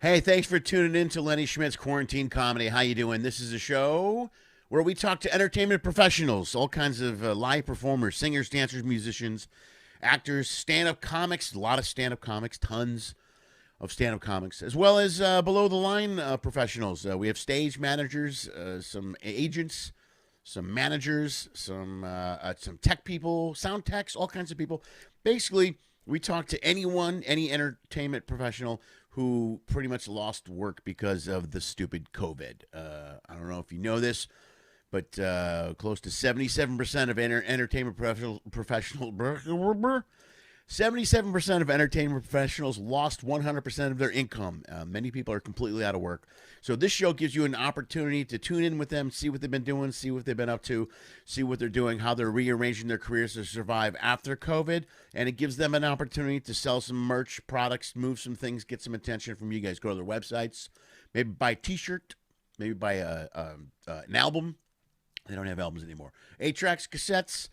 Hey, thanks for tuning in to Lenny Schmidts Quarantine Comedy. How you doing? This is a show where we talk to entertainment professionals, all kinds of live performers, singers, dancers, musicians, actors, stand-up comics, a lot of stand-up comics, tons of stand-up comics, as well as below-the-line professionals. We have stage managers, some agents, some managers, some tech people, sound techs, all kinds of people. Basically, we talk to anyone, any entertainment professional who pretty much lost work because of the stupid COVID. I don't know if you know this, but close to 77% of entertainment professional 77% of entertainment professionals lost 100% of their income. Many people are completely out of work. So this show gives you an opportunity to tune in with them, see what they've been doing, see what they've been up to, see what they're doing, how they're rearranging their careers to survive after COVID. And it gives them an opportunity to sell some merch, products, move some things, get some attention from you guys. Go to their websites, maybe buy a T-shirt, maybe buy an album. They don't have albums anymore. 8-tracks, cassettes,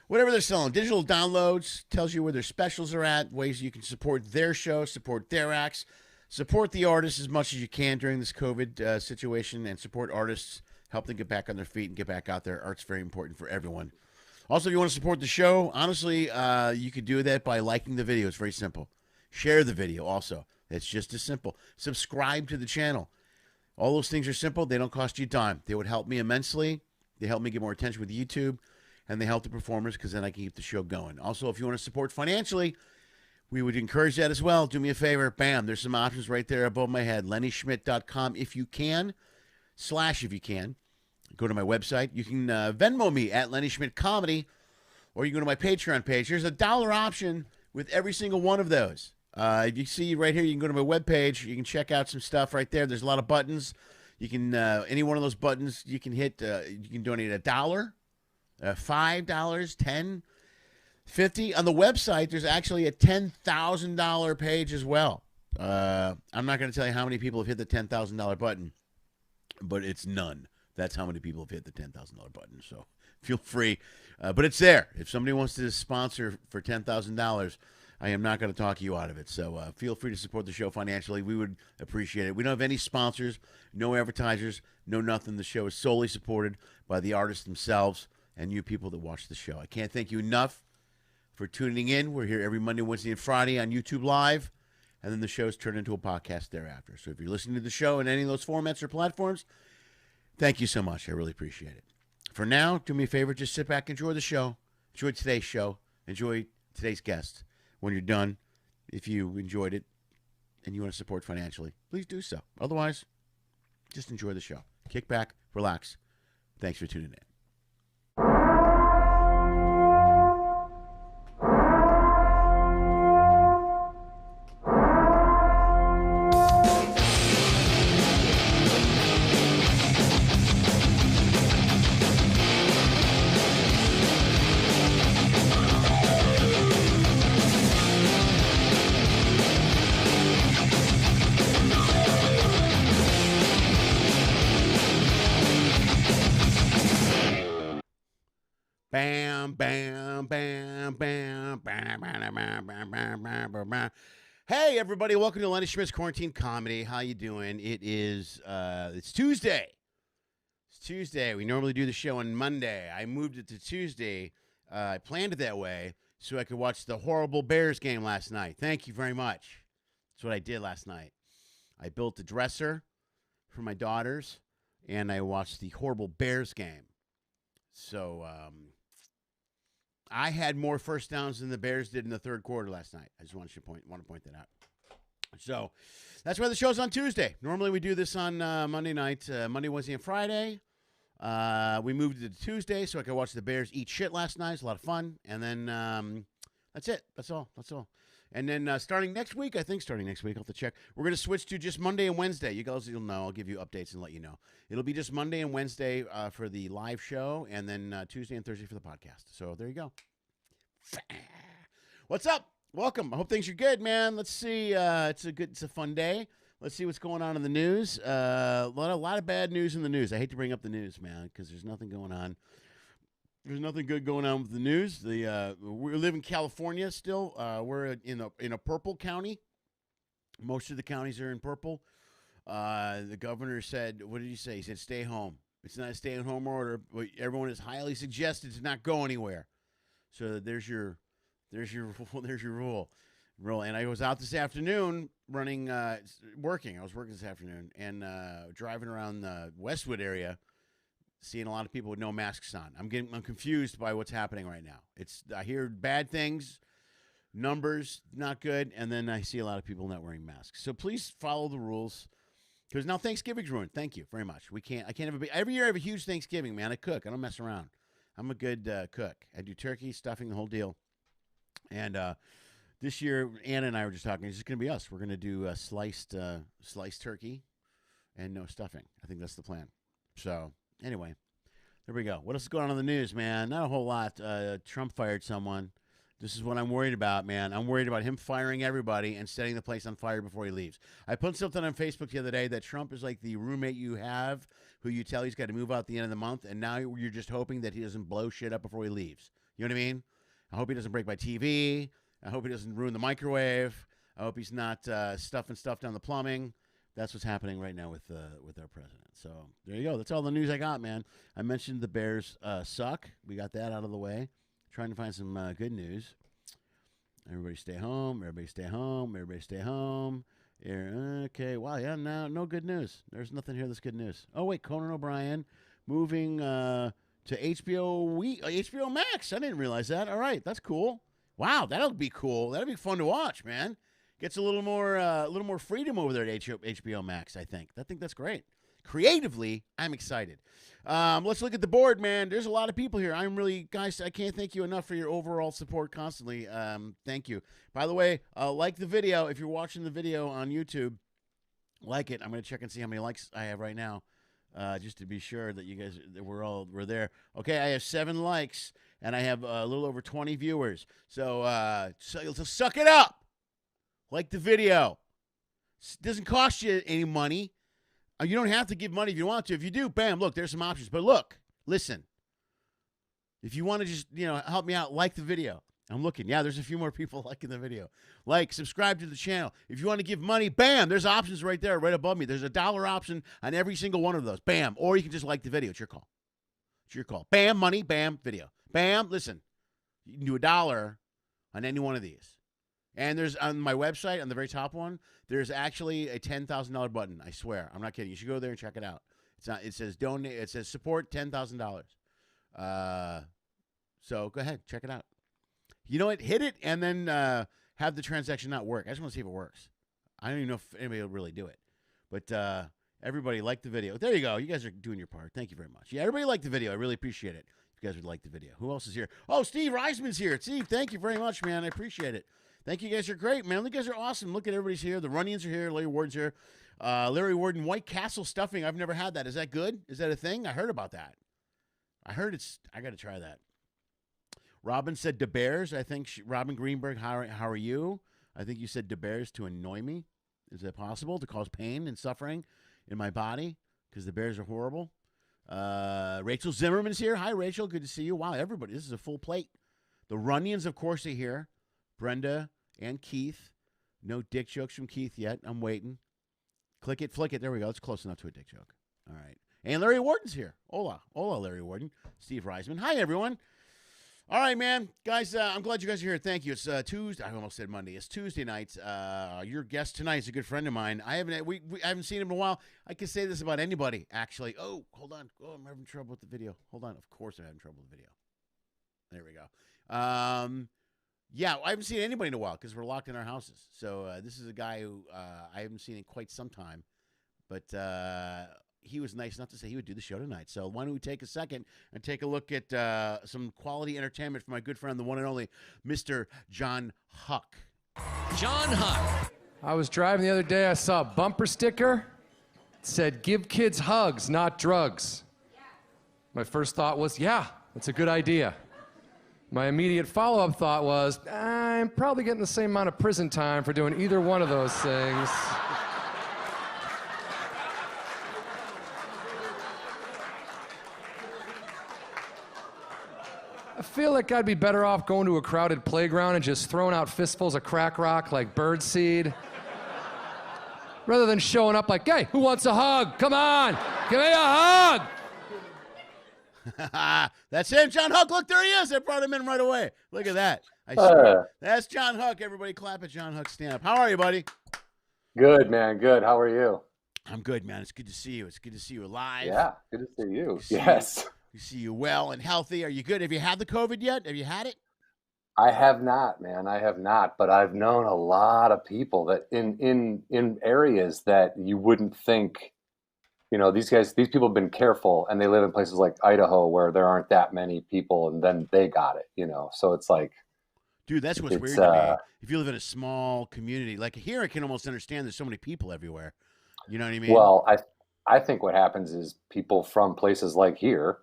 whatever they're selling. Digital downloads, tells you where their specials are at, ways you can support their show, support their acts, support the artists as much as you can during this COVID situation, and support artists, help them get back on their feet and get back out there. Art's very important for everyone. Also, if you want to support the show, honestly, you could do that by liking the video. It's very simple. Share the video also. It's just as simple. Subscribe to the channel. All those things are simple. They don't cost you a dime. They would help me immensely. They help me get more attention with YouTube, and they help the performers because then I can keep the show going. Also, if you want to support financially, we would encourage that as well. Do me a favor. Bam. There's some options right there above my head. LennySchmidt.com if you can, / if you can. Go to my website. You can Venmo me at Lenny Schmidt Comedy, or you can go to my Patreon page. There's a $1 option with every single one of those. If you see right here, you can go to my webpage. You can check out some stuff right there. There's a lot of buttons. You can, any one of those buttons, you can hit, you can donate $1, $5, $10, $50. On the website, there's actually a $10,000 page as well. I'm not going to tell you how many people have hit the $10,000 button, but it's none. That's how many people have hit the $10,000 button. So feel free. But it's there. If somebody wants to sponsor for $10,000, I am not going to talk you out of it. So feel free to support the show financially. We would appreciate it. We don't have any sponsors, no advertisers, no nothing. The show is solely supported by the artists themselves and you people that watch the show. I can't thank you enough for tuning in. We're here every Monday, Wednesday, and Friday on YouTube Live, and then the show's turned into a podcast thereafter. So if you're listening to the show in any of those formats or platforms, thank you so much. I really appreciate it. For now, do me a favor, just sit back, enjoy the show, enjoy today's show, enjoy today's guest. When you're done, if you enjoyed it and you want to support financially, please do so. Otherwise, just enjoy the show. Kick back, relax. Thanks for tuning in. Bam, bam, bam, bam, bam, bam, bam, bam, bam, bam, bam. Hey, everybody! Welcome to Lenny Schmidts Quarantine Comedy. How you doing? It's Tuesday. It's Tuesday. We normally do the show on Monday. I moved it to Tuesday. I planned it that way so I could watch the horrible Bears game last night. Thank you very much. That's what I did last night. I built a dresser for my daughters, and I watched the horrible Bears game. So, I had more first downs than the Bears did in the third quarter last night. I just want to point that out. So that's why the show's on Tuesday. Normally we do this on Monday night, Monday, Wednesday, and Friday. We moved it to Tuesday so I could watch the Bears eat shit last night. It's a lot of fun. And then that's it. That's all. And then starting next week, I'll have to check. We're going to switch to just Monday and Wednesday. You guys will know. I'll give you updates and let you know. It'll be just Monday and Wednesday for the live show, and then Tuesday and Thursday for the podcast. So there you go. What's up? Welcome. I hope things are good, man. Let's see. It's a fun day. Let's see what's going on in the news. A lot of bad news in the news. I hate to bring up the news, man, because there's nothing going on. There's nothing good going on with the news. We live in California still. We're in a purple county. Most of the counties are in purple. The governor said, what did he say? He said, stay home. It's not a stay-at-home order, but everyone is highly suggested to not go anywhere. So there's your rule. And I was out this afternoon working. I was working this afternoon and driving around the Westwood area, seeing a lot of people with no masks on. I'm confused by what's happening right now. I hear bad things, numbers not good, and then I see a lot of people not wearing masks. So please follow the rules. Because now Thanksgiving's ruined. Thank you very much. I can't have every year I have a huge Thanksgiving, man. I cook. I don't mess around. I'm a good cook. I do turkey, stuffing, the whole deal. And this year, Anna and I were just talking. It's just going to be us. We're going to do sliced turkey and no stuffing. I think that's the plan. So anyway, there we go. What else is going on in the news, man? Not a whole lot. Trump fired someone. This is what I'm worried about, man. I'm worried about him firing everybody and setting the place on fire before he leaves. I put something on Facebook the other day that Trump is like the roommate you have who you tell he's got to move out at the end of the month, and now you're just hoping that he doesn't blow shit up before he leaves. You know what I mean? I hope he doesn't break my TV. I hope he doesn't ruin the microwave. I hope he's not stuffing stuff down the plumbing. That's what's happening right now with our president. So there you go. That's all the news I got, man. I mentioned the Bears suck. We got that out of the way. Trying to find some good news. Everybody stay home. Everybody stay home. Everybody stay home. Okay. Wow. Yeah. No good news. There's nothing here that's good news. Oh wait, Conan O'Brien moving to HBO Max. I didn't realize that. All right, that's cool. Wow, that'll be cool. That'll be fun to watch, man. Gets a little more freedom over there at HBO Max. I think that's great. Creatively, I'm excited. Let's look at the board, man. There's a lot of people here. Guys, I can't thank you enough for your overall support constantly. Thank you. By the way, like the video. If you're watching the video on YouTube, like it. I'm going to check and see how many likes I have right now, just to be sure that you guys, we're there. Okay, I have 7 likes, and I have a little over 20 viewers. So suck it up. Like the video. It doesn't cost you any money. You don't have to give money if you want to. If you do, bam, look, there's some options. But look, listen. If you want to just, help me out, like the video. I'm looking. Yeah, there's a few more people liking the video. Like, subscribe to the channel. If you want to give money, bam, there's options right there, right above me. There's a $1 option on every single one of those. Bam. Or you can just like the video. It's your call. It's your call. Bam, money, bam, video. Bam, listen. You can do $1 on any one of these. And there's on my website, on the very top one, there's actually a $10,000 button. I swear, I'm not kidding. You should go there and check it out. It's not. It says donate. It says support $10,000. So go ahead, check it out. You know what? Hit it and then have the transaction not work. I just want to see if it works. I don't even know if anybody will really do it. But everybody like the video. There you go. You guys are doing your part. Thank you very much. Yeah, everybody like the video. I really appreciate it. If you guys would like the video. Who else is here? Oh, Steve Reisman's here. Steve, thank you very much, man. I appreciate it. Thank you. Guys are great, man. You guys are awesome. Look at everybody's here. The Runnions are here. Larry Warden's here. Larry Warden, White Castle stuffing. I've never had that. Is that good? Is that a thing? I heard about that. I got to try that. Robin said the Bears. I think Robin Greenberg, how are you? I think you said the Bears to annoy me. Is that possible? To cause pain and suffering in my body? Because the Bears are horrible. Rachel Zimmerman's here. Hi, Rachel. Good to see you. Wow, everybody. This is a full plate. The Runnions, of course, are here. Brenda and Keith. No dick jokes from Keith yet. I'm waiting. Click it, flick it. There we go. It's close enough to a dick joke. All right. And Larry Warden's here. Hola. Hola, Larry Warden. Steve Reisman. Hi, everyone. All right, man. Guys, I'm glad you guys are here. Thank you. It's Tuesday. I almost said Monday. It's Tuesday night. Your guest tonight is a good friend of mine. I haven't seen him in a while. I can say this about anybody, actually. Oh, hold on. Oh, I'm having trouble with the video. Hold on. Of course I'm having trouble with the video. There we go. Yeah, I haven't seen anybody in a while because we're locked in our houses. So this is a guy who I haven't seen in quite some time. But he was nice enough to say he would do the show tonight. So why don't we take a second and take a look at some quality entertainment from my good friend, the one and only Mr. Jon Huck. Jon Huck. I was driving the other day. I saw a bumper sticker. It said, "Give kids hugs, not drugs." My first thought was, yeah, that's a good idea. My immediate follow-up thought was, I'm probably getting the same amount of prison time for doing either one of those things. I feel like I'd be better off going to a crowded playground and just throwing out fistfuls of crack rock like birdseed. Rather than showing up like, hey, who wants a hug? Come on, give me a hug. That's him, Jon Huck. Look, there he is. I brought him in right away. Look at that. That's Jon Huck. Everybody clap at Jon Huck stand up. How are you, buddy? Good, man. Good. How are you? I'm good, man. It's good to see you. It's good to see you alive. Yeah, good to see you. Yes. We see you well and healthy. Are you good? Have you had the COVID yet? Have you had it? I have not, man. I have not, but I've known a lot of people that in areas that you wouldn't think, these people have been careful, and they live in places like Idaho where there aren't that many people, and then they got it, So it's like, dude, that's what's weird to me. If you live in a small community, like here, I can almost understand there's so many people everywhere. You know what I mean? Well, I think what happens is people from places like here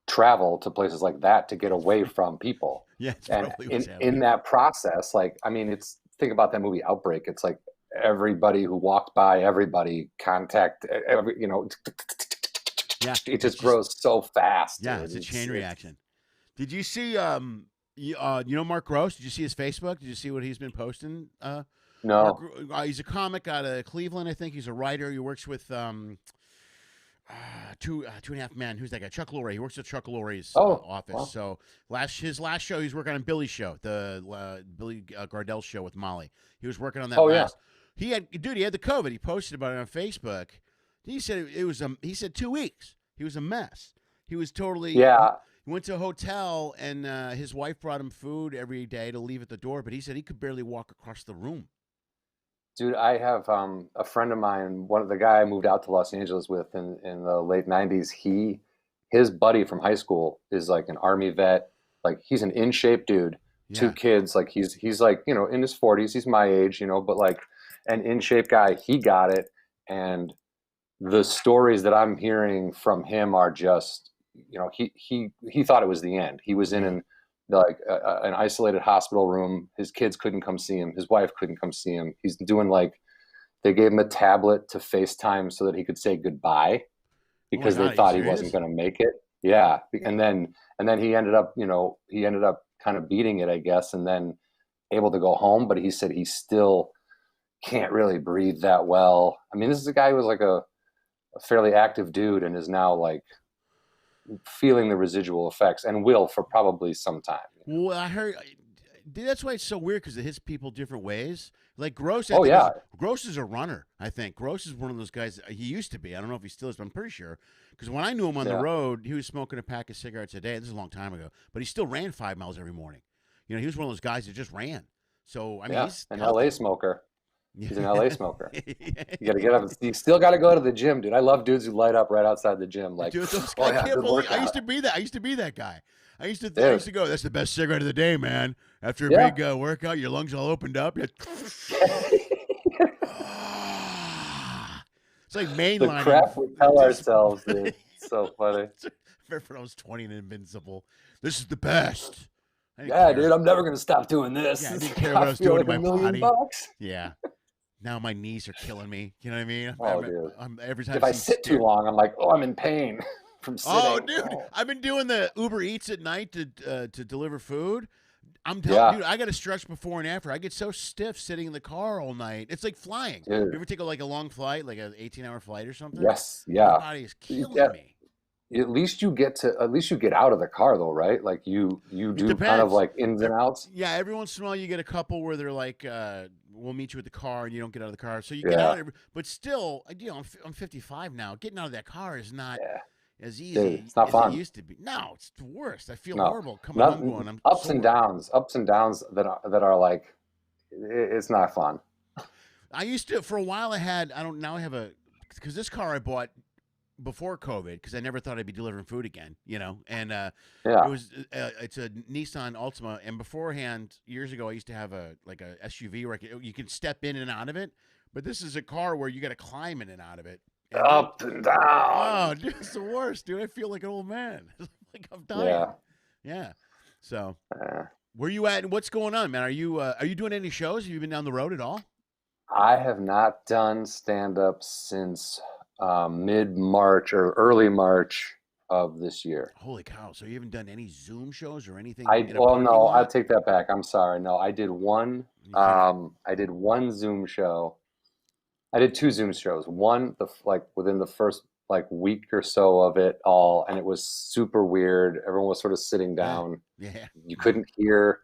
travel to places like that to get away from people. Yeah, it's and probably what's in that process, think about that movie Outbreak. It's like everybody who walked by, everybody contact, yeah, it just grows so fast. Yeah, dude. it's a chain reaction. Did you see Mark Gross? Did you see his Facebook? Did you see what he's been posting? No. He's a comic out of Cleveland, I think. He's a writer. He works with Two and a Half Men. Who's that guy? Chuck Lorre. He works at Chuck Lorre's office. Wow. So his last show, he's working on Billy's show, the Billy Gardell show with Molly. He was working on that last. Yeah. He had the COVID. He posted about it on Facebook. He said he said 2 weeks. He was a mess. He was totally He went to a hotel, and his wife brought him food every day to leave at the door, but he said he could barely walk across the room. Dude, I have a friend of mine, the guy I moved out to Los Angeles with in the late 90s. His buddy from high school is like an Army vet. Like, he's an in shape dude, 2 kids. Like, he's like, in his 40s. He's my age, but like an in shape guy. He got it, and the stories that I'm hearing from him are just, he thought it was the end. He was in an isolated hospital room. His kids couldn't come see him. His wife couldn't come see him. He's doing they gave him a tablet to FaceTime so that he could say goodbye because they thought he wasn't going to make it. Yeah. And then he ended up kind of beating it, I guess, and then able to go home. But he said he still can't really breathe that well. I mean, this is a guy who was like a fairly active dude and is now like feeling the residual effects and will for probably some time. Well, I heard that's why it's so weird, because it hits people different ways. Like Gross, Gross is a runner. I think Gross is one of those guys. He used to be. I don't know if he still is, but I'm pretty sure, because when I knew him on the road, he was smoking a pack of cigarettes a day. This is a long time ago, but he still ran 5 miles every morning. He was one of those guys that just ran. So I mean, he's an LA smoker. He's an LA smoker. You got to get up. You still got to go to the gym, dude. I love dudes who light up right outside the gym. Like, dude, I used to be that. I used to be that guy. I used to go, that's the best cigarette of the day, man. After a big workout, your lungs all opened up. It's like mainlining. The crap we tell ourselves, dude. It's so funny. Remember when I was 20 and invincible? This is the best. Yeah, dude, I'm never going to stop doing this. Yeah, I didn't care what I was doing to my body. Bucks. Yeah. Now my knees are killing me. You know what I mean? Dude. Every time if I sit too long, I'm like, I'm in pain from sitting. Oh, dude, I've been doing the Uber Eats at night to deliver food. I'm telling you, dude, I got to stretch before and after. I get so stiff sitting in the car all night. It's like flying. Dude. You ever take a long flight, like an 18-hour flight or something? Yes, yeah. My body is killing me. At least you get out of the car, though, right? Like you do kind of like ins and outs. Yeah, every once in a while you get a couple where they're like, we'll meet you at the car, and you don't get out of the car. So you get out, but still, I'm 55 now. Getting out of that car is not as easy. Dude, it's not fun. It used to be. No, it's the worst. I feel horrible coming home going, I'm ups sore. and downs that are like, it's not fun. I used to, for a while I have because this car I bought before COVID, because I never thought I'd be delivering food again, and it's a Nissan Altima, and beforehand, years ago, I used to have a SUV where you can step in and out of it, but this is a car where you got to climb in and out of it. Up and down. Oh, dude, it's the worst, dude. I feel like an old man. Like I'm dying. Yeah. So, where you at and what's going on, man? Are you doing any shows? Have you been down the road at all? I have not done stand-up since mid-March or early March of this year. Holy cow. So you haven't done any Zoom shows or anything? No, I take that back. I'm sorry. No, I did one. I did one Zoom show I did 2 Zoom shows. One, like within the first like week or so of it all, and it was super weird. Everyone was sort of sitting down. Yeah. You couldn't hear,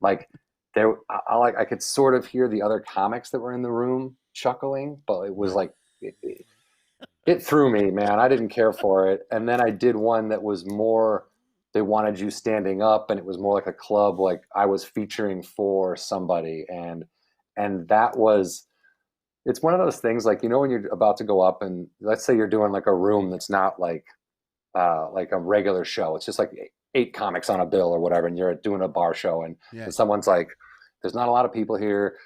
like I could sort of hear the other comics that were in the room chuckling, but it was like it threw me, man. I didn't care for it. And then I did one that was more, they wanted you standing up, and it was more like a club, like I was featuring for somebody, and that was, it's one of those things, like, you know, when you're about to go up and let's say you're doing like a room that's not like a regular show. It's just like 8 comics on a bill or whatever, and you're doing a bar show, and someone's like, there's not a lot of people here,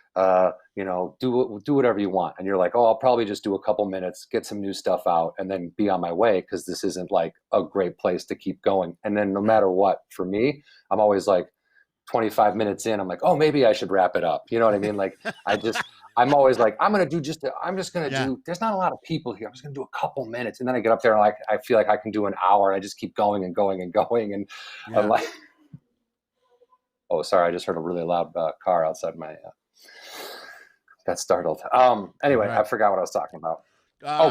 you know, do whatever you want. And you're like, oh, I'll probably just do a couple minutes, get some new stuff out, and then be on my way, because this isn't like a great place to keep going. And then no matter what, for me, I'm always like 25 minutes in, I'm like, oh, maybe I should wrap it up. You know what I mean? Like, I'm always like, I'm just going to do, there's not a lot of people here, I'm just going to do a couple minutes. And then I get up there and like, I feel like I can do an hour, and I just keep going and going and going. And I'm like, oh, sorry, I just heard a really loud car outside my, got startled. Anyway, I forgot what I was talking about.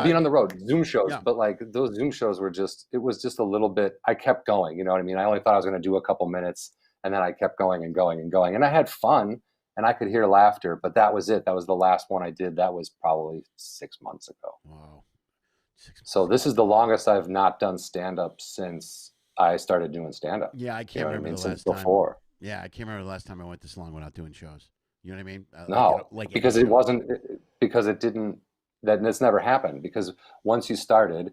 Being on the road, Zoom shows. But like those Zoom shows were just, it was just a little bit, I kept going, you know what I mean? I only thought I was going to do a couple minutes, and then I kept going and going and going. And I had fun, and I could hear laughter, but that was it. That was the last one I did. That was probably 6 months ago. Wow. 6 months so this is the longest I've not done stand-up since I started doing stand-up. Yeah, I can't remember the last since time. Before. Yeah, I can't remember the last time I went this long without doing shows. You know what I mean? No, because it wasn't, because it didn't, it's never happened. Because once you started,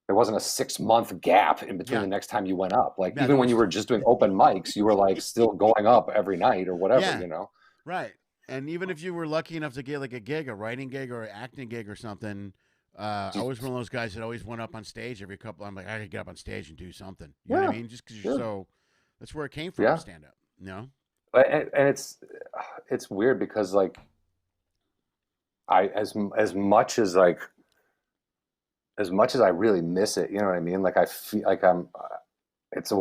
there wasn't a 6-month gap in between the next time you went up. Like even when you were just doing open mics, you were like still going up every night or whatever, you know? Right. And even if you were lucky enough to get like a gig, a writing gig or an acting gig or something, I was one of those guys that always went up on stage every couple. I'm like, I gotta get up on stage and do something. You know what I mean? Just because you're so, that's where it came from, stand up, you know? And it's weird because like as much as I really miss it, you know what I mean? Like I feel like it's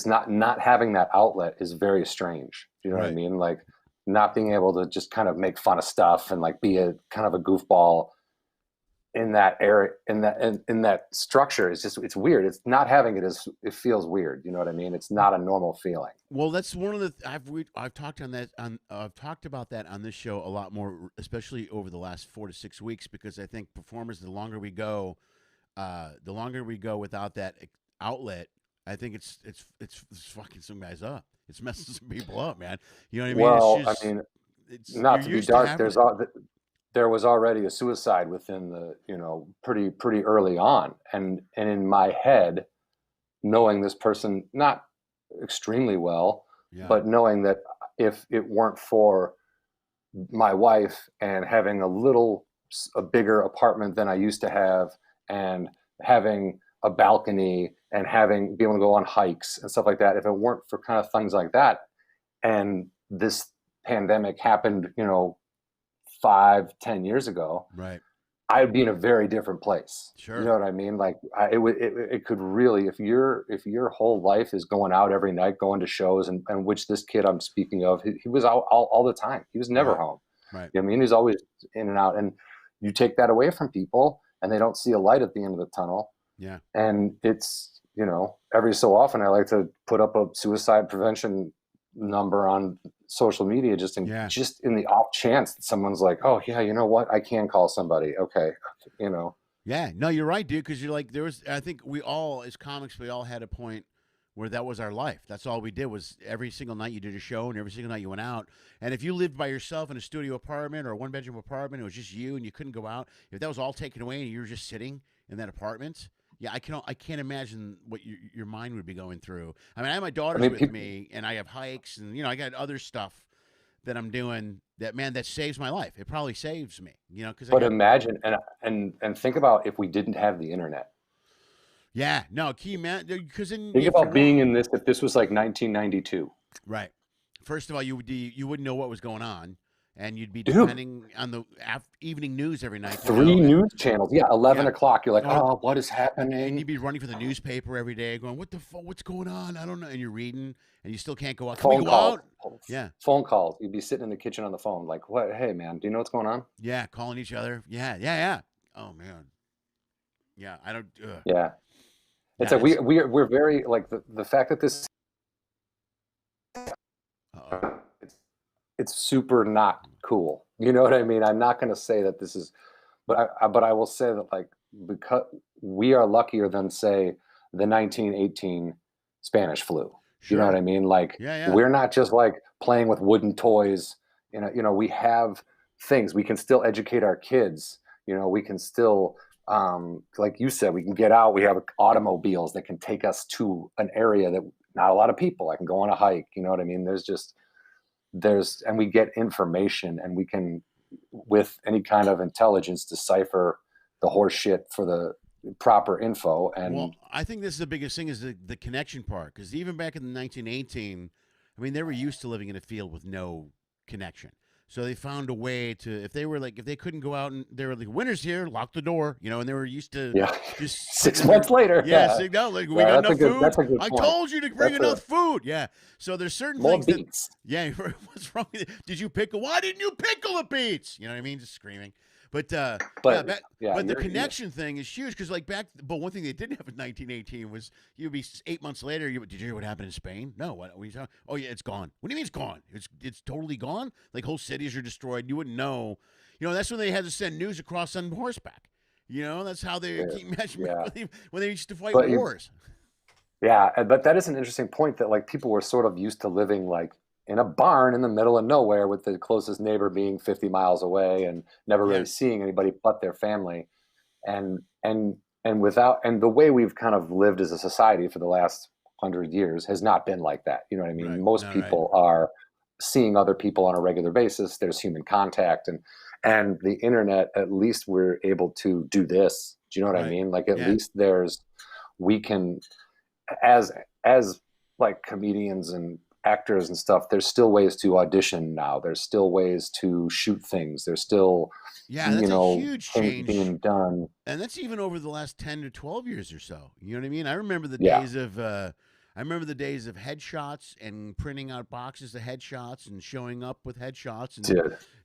not having that outlet is very strange. You know what I mean? Like not being able to just kind of make fun of stuff and like be a kind of a goofball in that area, in that structure is just, it's weird. It's not having it it feels weird. You know what I mean? It's not a normal feeling. Well, that's one of the, I've talked I've talked about that on this show a lot more, especially over the last 4 to 6 weeks, because I think performers, the longer we go without that outlet, I think it's fucking some guys up. It's messing some people up, man. You know what I mean? Well, it's just, I mean, not to be dark, there was already a suicide within the, you know, pretty early on. And in my head, knowing this person, not extremely well, but knowing that if it weren't for my wife and having a bigger apartment than I used to have, and having a balcony and being able to go on hikes and stuff like that, if it weren't for kind of things like that, and this pandemic happened, you know, 5-10 years ago, I would be in a very different place. Sure. You know what I mean? Like it could really, if your whole life is going out every night, going to shows, and which this kid I'm speaking of, he was out all the time. He was never home. Right. You know what I mean? He's always in and out, and you take that away from people and they don't see a light at the end of the tunnel. Yeah. And it's, you know, every so often I like to put up a suicide prevention number on social media just in the off chance that someone's like, oh yeah, you know what, I can call somebody. Okay, you know. Yeah, no, you're right, dude, because you're like, I think we all, as comics, we all had a point where that was our life. That's all we did, was every single night you did a show, and every single night you went out. And if you lived by yourself in a studio apartment or a 1-bedroom apartment, it was just you and you couldn't go out, if that was all taken away and you were just sitting in that apartment, I can't imagine what your mind would be going through. I mean, I have my daughters with me, and I have hikes, and you know, I got other stuff that I'm doing that saves my life. It probably saves me, you know. But imagine and think about if we didn't have the internet. Yeah, no, can you imagine? Because think about being in this, if this was like 1992. Right. First of all, you wouldn't know what was going on. and you'd be depending on the evening news every night. 3 news channels. Yeah, 11 Yeah. o'clock. You're like, Oh, oh, what is happening? And you'd be running for the newspaper every day, going, what's going on? I don't know. And you're reading, and you still can't go out. Can we Phone go calls. out? Yeah. Phone calls. You'd be sitting in the kitchen on the phone, like, what? Hey, man, do you know what's going on? Yeah, calling each other. Yeah. Oh man. Yeah, I don't. Yeah. It's Yeah, like we're very like the fact that this it's super not cool. You know what I mean? I'm not going to say that this is, but I will say that like because we are luckier than say the 1918 Spanish flu. Sure. You know what I mean? Like Yeah. we're not just like playing with wooden toys. You know, we have things. We can still educate our kids. You know, we can still like you said, we can get out. We have automobiles that can take us to an area that not a lot of people. I can go on a hike. You know what I mean? And we get information, and we can, with any kind of intelligence, decipher the horse shit for the proper info. And well, I think this is the biggest thing is the connection part, because even back in 1918, I mean, they were used to living in a field with no connection. So they found a way to, if they couldn't go out and they were like, winter's here, lock the door, you know, and they were used to just 6 months later. Yeah. Say, no, like, we got enough food. That's a good I point. told you to bring enough food. Yeah. So there's certain More things beets. what's wrong with it? Did you pickle? Why didn't you pickle the beets? You know what I mean? Just screaming. But the connection thing is huge, because like but one thing they didn't have in 1918 was you'd be 8 months later. Did you hear what happened in Spain? No. What are you talking? Oh yeah, it's gone. What do you mean it's gone? It's totally gone. Like whole cities are destroyed. You wouldn't know. You know, that's when they had to send news across on horseback. You know, that's how they keep measuring when they used to fight wars. Yeah, but that is an interesting point, that like people were sort of used to living like in a barn in the middle of nowhere, with the closest neighbor being 50 miles away, and never really seeing anybody but their family. And the way we've kind of lived as a society for the last 100 years has not been like that. You know what I mean? Right. Most people are seeing other people on a regular basis. There's human contact, and the internet, at least we're able to do this. Do you know what I mean? Like at least we can, as like comedians and actors and stuff, there's still ways to audition now. There's still ways to shoot things. There's still that's a huge change being done. And that's even over the last 10 to 12 years or so. You know what I mean? I remember the days of headshots and printing out boxes of headshots and showing up with headshots, and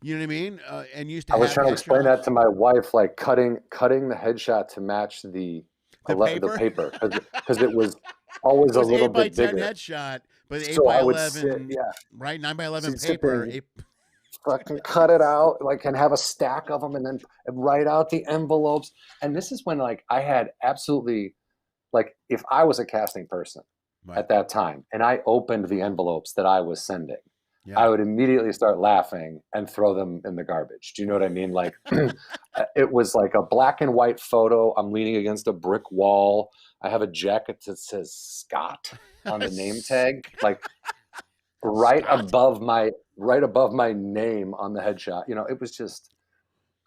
you know what I mean? And used to I was trying to explain that to my wife, like cutting the headshot to match the paper, because it was always a little bit bigger. Headshot, but 8 So by I would 11, sit, right? 9 by 11 paper. Fucking cut it out, like, and have a stack of them, and then write out the envelopes. And this is when, like, I had absolutely, like, if I was a casting person at that time, and I opened the envelopes that I was sending, I would immediately start laughing and throw them in the garbage. Do you know what I mean? Like, it was like a black and white photo. I'm leaning against a brick wall. I have a jacket that says Scott on the name tag, like right above my name on the headshot. You know, it was just,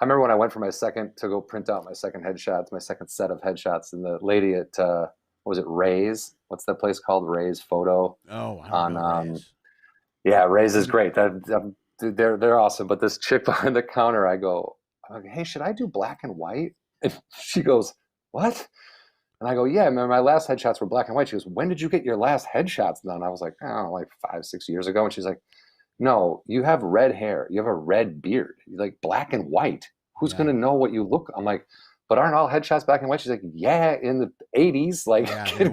I remember when I went for to go print out my second headshots, my second set of headshots, and the lady at, what was it, Ray's? What's that place called? Ray's Photo. Oh, I don't know Ray's. Yeah, Ray's is great. They're awesome. But this chick behind the counter, I'm like, hey, should I do black and white? And she goes, what? And I go, yeah, remember my last headshots were black and white. She goes, when did you get your last headshots done? I was like, oh, like 5-6 years ago. And she's like, no, you have red hair. You have a red beard. You're like black and white. Who's going to know what you look? I'm like, but aren't all headshots black and white? She's like, yeah, in the 80s. Like,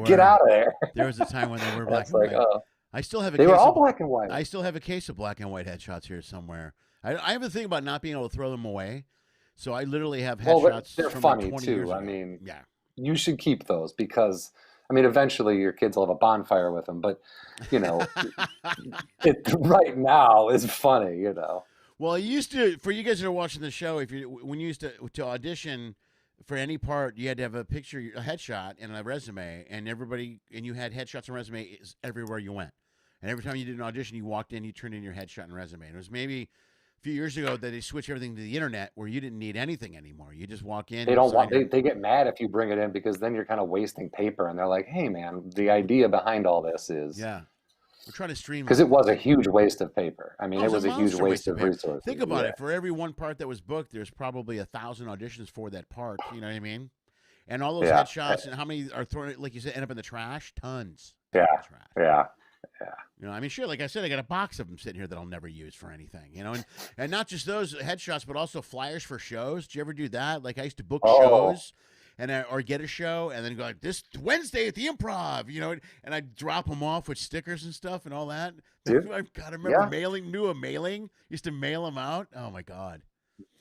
get out of there. There was a time when they were black and white. I still have they were all black and white. I still have a case of black and white headshots here somewhere. I have a thing about not being able to throw them away. So I literally have headshots. They're from funny like 20 too. years ago. I mean, yeah. You should keep those, because, I mean, eventually your kids will have a bonfire with them. But, you know, it right now is funny, you know. Well, I used to, for you guys that are watching the show, when you used to audition for any part, you had to have a picture, a headshot, and a resume, and you had headshots and resumes everywhere you went. And every time you did an audition, you walked in, you turned in your headshot and resume. And it was maybe a few years ago that they switched everything to the internet, where you didn't need anything anymore. You just walk in. They get mad if you bring it in, because then you're kind of wasting paper. And they're like, hey, man, the idea behind all this is. Yeah. We're trying to streamline. Because it was a huge waste of paper. I mean, it was a huge monster waste of resources. Think about it. For every one part that was booked, there's probably 1,000 auditions for that part. You know what I mean? And all those headshots, and how many are thrown, like you said, end up in the trash? Tons. Yeah. Trash. Yeah. You know, I mean, sure, like I said, I got a box of them sitting here that I'll never use for anything, you know, and not just those headshots, but also flyers for shows. Did you ever do that? Like I used to book shows or get a show and then go like, this Wednesday at the Improv, you know, and I'd drop them off with stickers and stuff and all that. Dude, I gotta remember mailing, used to mail them out. Oh my God.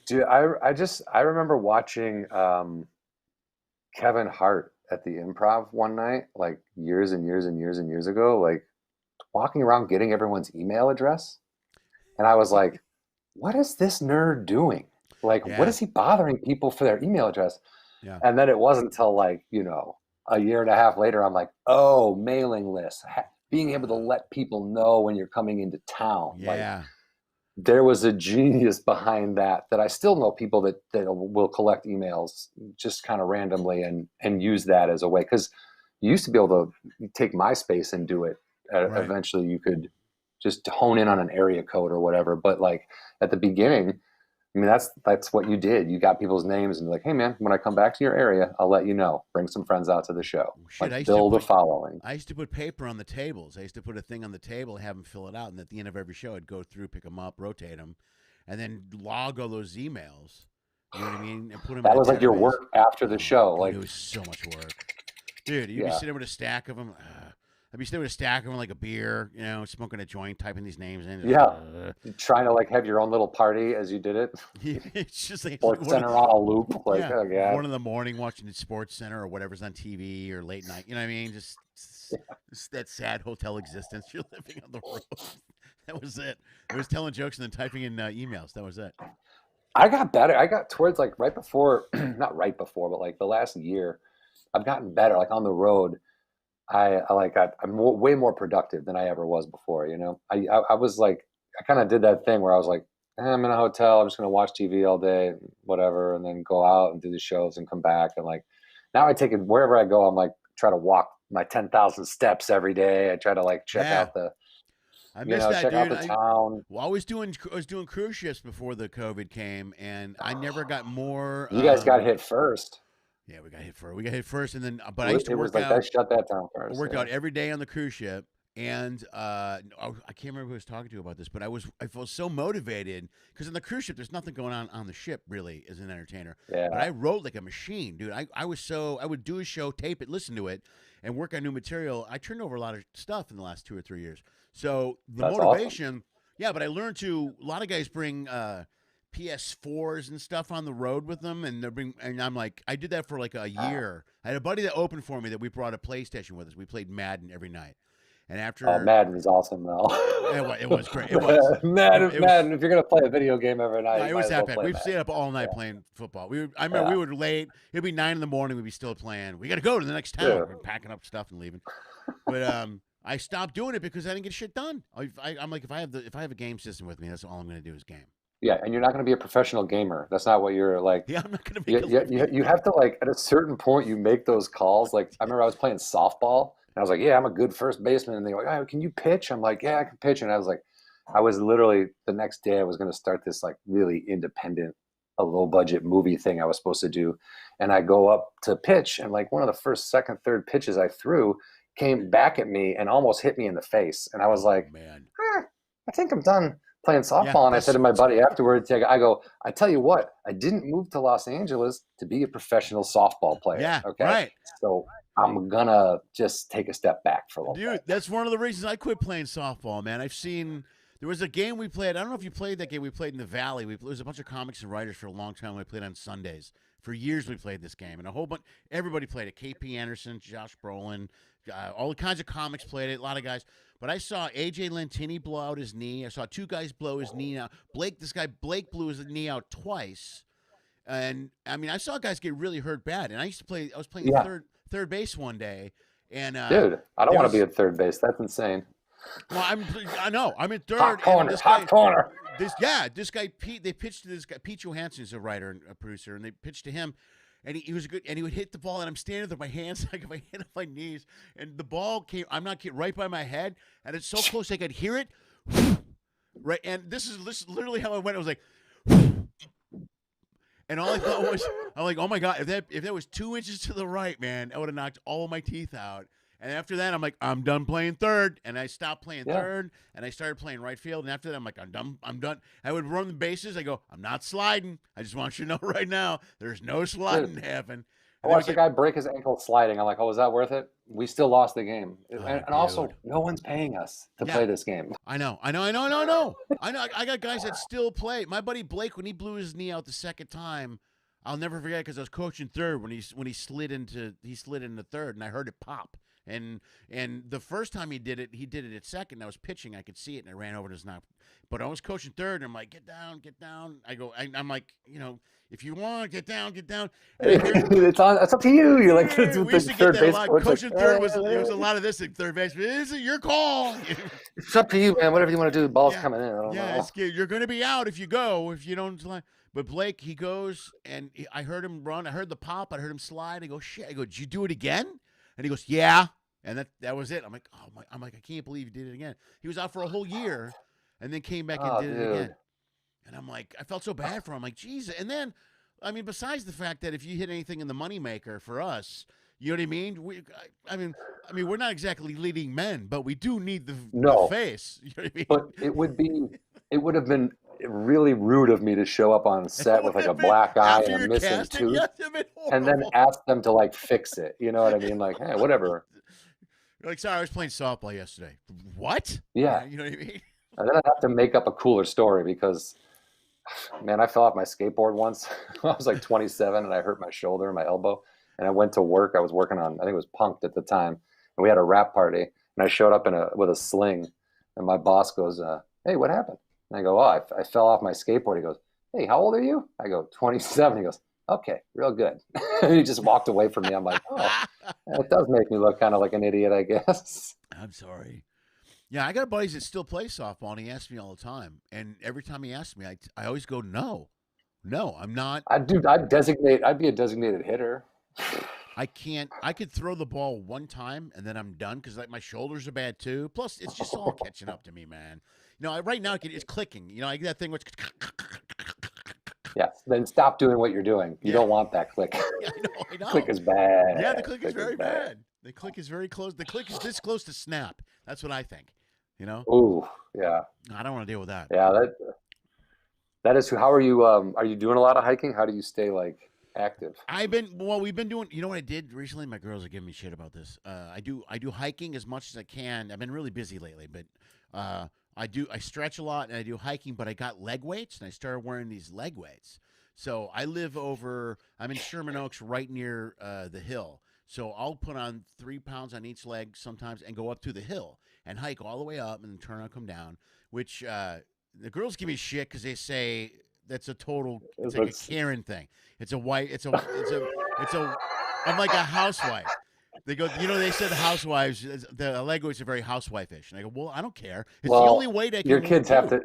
Dude, I remember watching Kevin Hart at the Improv one night, like years and years and years and years ago, like walking around getting everyone's email address. And I was like, what is this nerd doing? Like, what is he bothering people for their email address? Yeah. And then it wasn't until like, you know, a year and a half later, I'm like, oh, mailing lists, being able to let people know when you're coming into town. Yeah. Like, there was a genius behind that I still know people that will collect emails just kind of randomly and use that as a way. Because you used to be able to take MySpace and do it. Right. Eventually you could just hone in on an area code or whatever. But like at the beginning, I mean, that's what you did. You got people's names and like, hey man, when I come back to your area, I'll let you know. Bring some friends out to the show. Shit, like build a following. I used to put paper on the tables. I used to put a thing on the table, have them fill it out, and at the end of every show, I'd go through, pick them up, rotate them, and then log all those emails. You know what I mean? And put them. That was like your work after the show. Like it was so much work, dude. You'd be sitting there with a stack of them. I'd be sitting with a stack of them like a beer, you know, smoking a joint, typing these names in. Trying to like have your own little party as you did it. It's just like Sports Center on a loop. Like, oh God. 1 in the morning watching the Sports Center or whatever's on TV or late night. You know what I mean? Just that sad hotel existence. You're living on the road. That was it. It was telling jokes and then typing in emails. That was it. I got better. I got towards like right before, not right before, but like the last year, I've gotten better. Like on the road, I'm way more productive than I ever was before. You know, I was like, I kind of did that thing where I was like, I'm in a hotel, I'm just going to watch TV all day, whatever. And then go out and do the shows and come back. And like, now I take it wherever I go. I'm like, try to walk my 10,000 steps every day. I try to like check out the, I missed that, check dude. out the town. Well, I was doing cruise ships before the COVID came, and I never got more. You guys got hit first. Yeah, we got hit first, and then I used to work out. They shut that down first. I worked out every day on the cruise ship, and I can't remember who I was talking to about this, but I felt so motivated because on the cruise ship, there's nothing going on the ship really as an entertainer. Yeah. But I wrote like a machine, dude. I would do a show, tape it, listen to it, and work on new material. I turned over a lot of stuff in the last 2 or 3 years. So that's motivation, awesome. Yeah. But I learned a lot of guys bring PS4s and stuff on the road with them, and I'm like, I did that for like a year. I had a buddy that opened for me that we brought a PlayStation with us. We played Madden every night, and after Madden is awesome though. It was great. It was Madden. If you're gonna play a video game every night, it was that bad. We've stayed up all night playing football. I remember we were late. It'd be 9 a.m. We'd be still playing. We got to go to the next town. We're packing up stuff and leaving. But I stopped doing it because I didn't get shit done. I'm like, if I have a game system with me, that's all I'm going to do is game. Yeah, and you're not going to be a professional gamer. That's not what you're like. Yeah, I'm not going to be. You have to like at a certain point you make those calls. Like I remember I was playing softball and I was like, yeah, I'm a good first baseman. And they were like, oh, can you pitch? I'm like, yeah, I can pitch. And I was literally the next day I was going to start this like really independent, a low budget movie thing I was supposed to do. And I go up to pitch and like one of the first, second, third pitches I threw came back at me and almost hit me in the face. And I was like, man, I think I'm done playing softball. And I said to my buddy afterwards, I tell you what, I didn't move to Los Angeles to be a professional softball player. Yeah, okay. Right. So I'm gonna just take a step back for a little bit. That's one of the reasons I quit playing softball, man. There was a game we played. I don't know if you played that game. We played in the Valley. There was a bunch of comics and writers for a long time. We played on Sundays. For years we played this game, and a whole bunch. Everybody played it. KP Anderson, Josh Brolin, all kinds of comics played it. A lot of guys. But I saw AJ Lentini blow out his knee. I saw two guys blow his knee out. Blake blew his knee out twice. And I mean, I saw guys get really hurt bad. And I was playing third base one day. And dude, I don't want to be at third base. That's insane. Well, I know. I'm in third. Hot corner. This guy Pete. They pitched to this guy. Pete Johansson is a writer and a producer, and they pitched to him. and he was good, and he would hit the ball, and I'm standing there with my hands like my hand on my knees, and the ball came. I'm not kidding, right by my head, and it's so close I could hear it. Right, and this is literally how I went. It was like, and all I thought was, I'm like, oh my god, if that was 2 inches to the right, man, I would have knocked all of my teeth out. And after that, I'm like, I'm done playing third, and I stopped playing third, and I started playing right field. And after that, I'm like, I'm done. I would run the bases. I go, I'm not sliding. I just want you to know right now, there's no sliding happening. I watched a guy break his ankle sliding. I'm like, oh, was that worth it? We still lost the game. And also, no one's paying us to play this game. I know. I got guys that still play. My buddy Blake, when he blew his knee out the second time, I'll never forget because I was coaching third when he slid into third, and I heard it pop. And the first time he did it at second. I was pitching, I could see it, and I ran over to his knob. But I was coaching third, and I'm like, get down. I'm like, if you want, get down. And it's up to you. You're like, we used to get that a lot. Coaching third was a lot of this at third base. This is your call. It's up to you, man. Whatever you want to do. The ball's coming in. I don't know. You're going to be out if you go. If you don't. But Blake, he goes, and I heard him run. I heard the pop. I heard him slide. I go, shit. I go, did you do it again? And he goes, yeah. And that was it. I'm like, I can't believe he did it again. He was out for a whole year, and then came back and did it again. And I'm like, I felt so bad for him. I'm like, Jesus. And then, I mean, besides the fact that if you hit anything in the moneymaker for us, you know what I mean? I mean, we're not exactly leading men, but we do need the face. You know what I mean? But it would have been really rude of me to show up on set with like a black eye and a missing tooth, and then ask them to like fix it. You know what I mean? Like, hey, whatever. You're like, sorry, I was playing softball yesterday. What? Yeah. You know what I mean? And then I'd have to make up a cooler story because, man, I fell off my skateboard once. I was like 27 and I hurt my shoulder and my elbow. And I went to work. I was working on, I think it was Punk'd at the time. And we had a rap party. And I showed up with a sling. And my boss goes, hey, what happened? And I go, oh, I fell off my skateboard. He goes, hey, how old are you? I go, 27. He goes, okay, real good. He just walked away from me. I'm like, oh, it does make me look kind of like an idiot, I guess. I'm sorry. Yeah, I got buddies that still play softball, and he asks me all the time. And every time he asks me, I always go, no, I'm not. I'd be a designated hitter. I can't. I could throw the ball one time, and then I'm done because like my shoulders are bad too. Plus, it's just all catching up to me, man. Right now it's clicking. I get that thing which. Yes, then stop doing what you're doing. You don't want that click. Yeah, I know. Click is bad. Yeah, the click is very bad. The click is very close. The click is this close to snap. That's what I think. Ooh, yeah. I don't want to deal with that. Yeah, that is. How are you? Are you doing a lot of hiking? How do you stay active? We've been doing. You know what I did recently? My girls are giving me shit about this. I do hiking as much as I can. I've been really busy lately, but I stretch a lot and I do hiking, but I got leg weights and I started wearing these leg weights. So I'm in Sherman Oaks right near the hill. So I'll put on 3 pounds on each leg sometimes and go up to the hill and hike all the way up and then turn around, come down, which the girls give me shit because they say that's a total, it's like a Karen thing. I'm like a housewife. They go, they said the housewives, the leg weights are very housewife-ish. And I go, well, I don't care. It's the only weight I can. Your kids have to,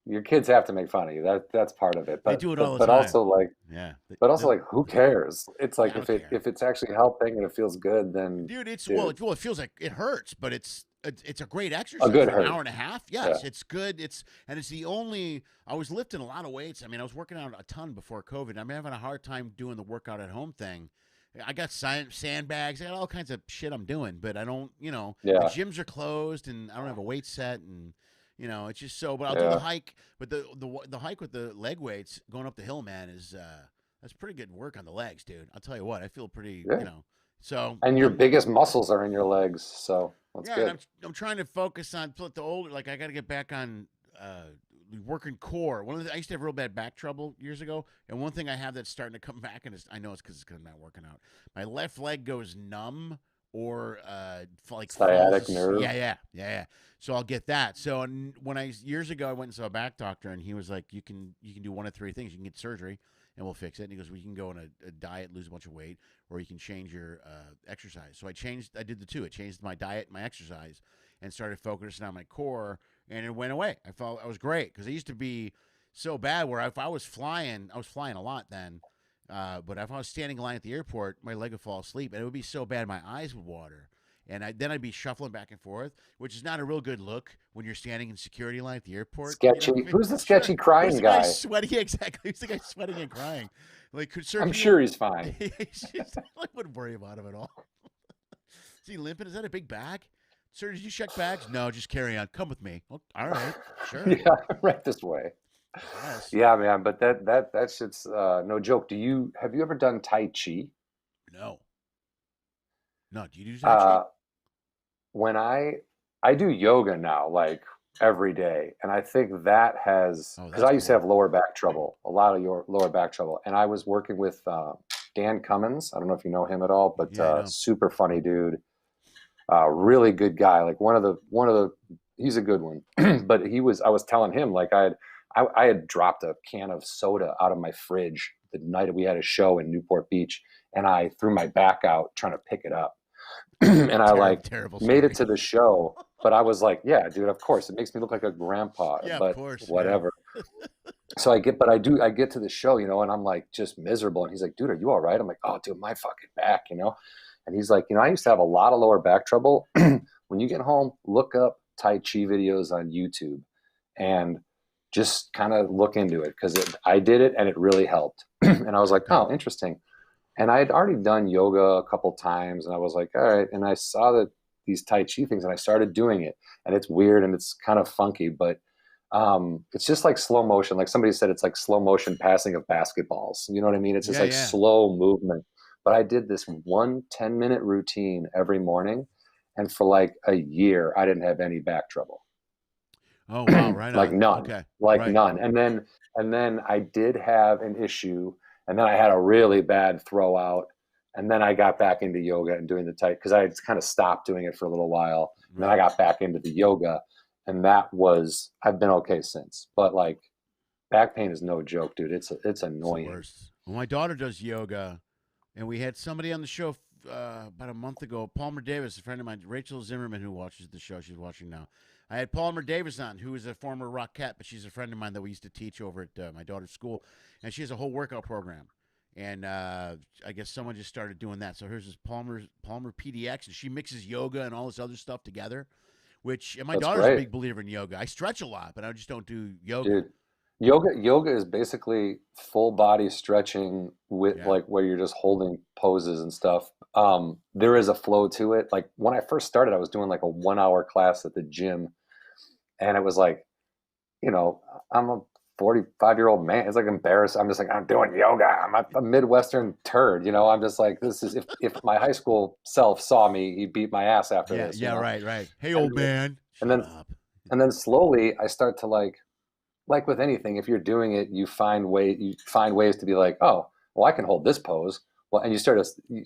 your kids have to make fun of you. That's part of it. But, they do it all the time. But also, who cares? It's like if it's actually helping and it feels good, then well, it feels like it hurts, but it's a great exercise. For an hour and a half. Yes, it's good. It's the only. I was lifting a lot of weights. I mean, I was working out a ton before COVID. I'm having a hard time doing the workout at home thing. I got sandbags. I got all kinds of shit I'm doing, but I don't. The gyms are closed, and I don't have a weight set, and. It's just so. But I'll do the hike. But the hike with the leg weights going up the hill, man, is that's pretty good work on the legs, dude. I'll tell you what, I feel pretty, So. And your biggest muscles are in your legs, so that's good. And I'm trying to focus on the older. Like I got to get back on working core. I used to have real bad back trouble years ago, and one thing I have that's starting to come back, and I know it's because I'm not working out. My left leg goes numb. Or sciatic nerve. Yeah. So I'll get that. So years ago I went and saw a back doctor, and he was like, you can do one of 3 things. You can get surgery, and we'll fix it. And he goes, we can go on a diet, lose a bunch of weight, or you can change your exercise. So I did the 2. I changed my diet, my exercise, and started focusing on my core, and it went away. I felt I was great because I used to be so bad where if I was flying a lot then. But if I was standing in line at the airport, my leg would fall asleep, and it would be so bad my eyes would water. And then I'd be shuffling back and forth, which is not a real good look when you're standing in security line at the airport. Sketchy. You know? Who's the sketchy crying Who's the guy? Sweating, yeah, exactly. Who's the guy sweating and crying? Like, sir, I'm sure he's fine. I wouldn't worry about him at all. Is he limping? Is that a big bag? Sir, did you check bags? No, just carry on. Come with me. Well, all right, sure. Yeah, right this way. Yes. Yeah, man. But that shit's no joke. Have you ever done Tai Chi? No. No, do you do Tai Chi? When I do yoga now, like every day, and I think that has, because I used to have lower back trouble, a lot of your lower back trouble, and I was working with Dan Cummins. I don't know if you know him at all, but super funny dude, really good guy. Like one of the he's a good one. But I was telling him, like I had dropped a can of soda out of my fridge the night we had a show in Newport Beach, and I threw my back out trying to pick it up. And I made it to the show, but I was like, yeah, dude, of course it makes me look like a grandpa, but of course, whatever. Yeah. So I get to the show, you know, and I'm like just miserable. And he's like, dude, are you all right? I'm like, oh, dude, my fucking back, you know? And he's like, you know, I used to have a lot of lower back trouble. When you get home, look up Tai Chi videos on YouTube and just kind of look into it, because I did it and it really helped. And I was like, oh, interesting. And I had already done yoga a couple times, and I was like, all right. And I saw these Tai Chi things, and I started doing it. And it's weird and it's kind of funky, but it's just like slow motion. Like somebody said, it's like slow motion passing of basketballs. You know what I mean? It's just slow movement. But I did this 1 10-minute routine every morning, and for like a year, I didn't have any back trouble. Oh wow! Right, like on. none, okay. like right. none. And then I did have an issue. And then I had a really bad throw out. And then I got back into yoga and doing the tight, because I had kind of stopped doing it for a little while. And then I got back into the yoga. And I've been okay since. But like back pain is no joke, dude. It's annoying. It's well, my daughter does yoga, and we had somebody on the show about a month ago, Palmer Davis, a friend of mine, Rachel Zimmerman, who watches the show. She's watching now. I had Palmer Davis on, who is a former Rockette, but she's a friend of mine that we used to teach over at my daughter's school. And she has a whole workout program. And I guess someone just started doing that. So here's this Palmer PDX, and she mixes yoga and all this other stuff together, and my daughter's a big believer in yoga. I stretch a lot, but I just don't do yoga. Dude, yoga is basically full body stretching with like where you're just holding poses and stuff. There is a flow to it. Like when I first started, I was doing like a 1-hour class at the gym, and it was like, you know, I'm a 45-year-old man. It's like embarrassed. I'm just like, I'm doing yoga. I'm a Midwestern turd. You know, I'm just like, this is, if my high school self saw me, he'd beat my ass after this. Yeah, you know? right. Hey, old man. And then slowly I start to like with anything, if you're doing it, you find ways to be like, oh, well, I can hold this pose. Well, and you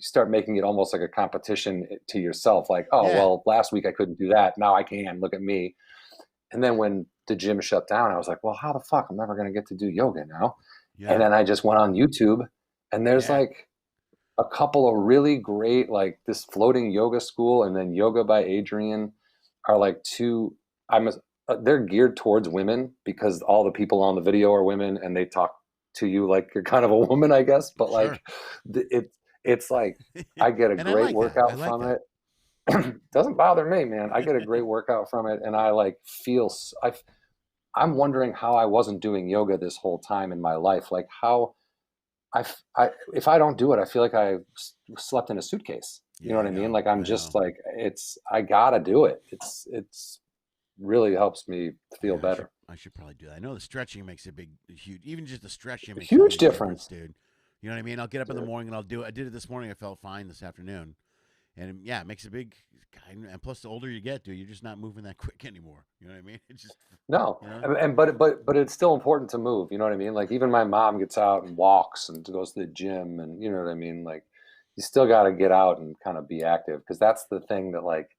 start making it almost like a competition to yourself. Like, oh, well, last week I couldn't do that. Now I can. Look at me. And then when the gym shut down, I was like, well, how the fuck? I'm never going to get to do yoga now. Yeah. And then I just went on YouTube, and there's like a couple of really great, like this floating yoga school, and then Yoga by Adriene are like they're geared towards women, because all the people on the video are women, and they talk to you like you're kind of a woman, I guess. But like, it's like, I get a great workout from it. Doesn't bother me, man. I get a great workout from it, and I like feel. I'm wondering how I wasn't doing yoga this whole time in my life. Like how if I don't do it, I feel like I slept in a suitcase. You know what I mean? Like I'm just like, I gotta do it. It's really helps me feel better. I should probably do that. I know the stretching makes a huge, even just the stretching makes huge difference, dude. You know what I mean? I'll get up in the morning and I'll do it. I did it this morning. I felt fine this afternoon. And yeah, it makes a big, and plus the older you get, dude, you're just not moving that quick anymore. You know what I mean? It's just no, you know? and but it's still important to move. You know what I mean? Like even my mom gets out and walks and goes to the gym, and you know what I mean. Like you still got to get out and kind of be active, because that's the thing that like,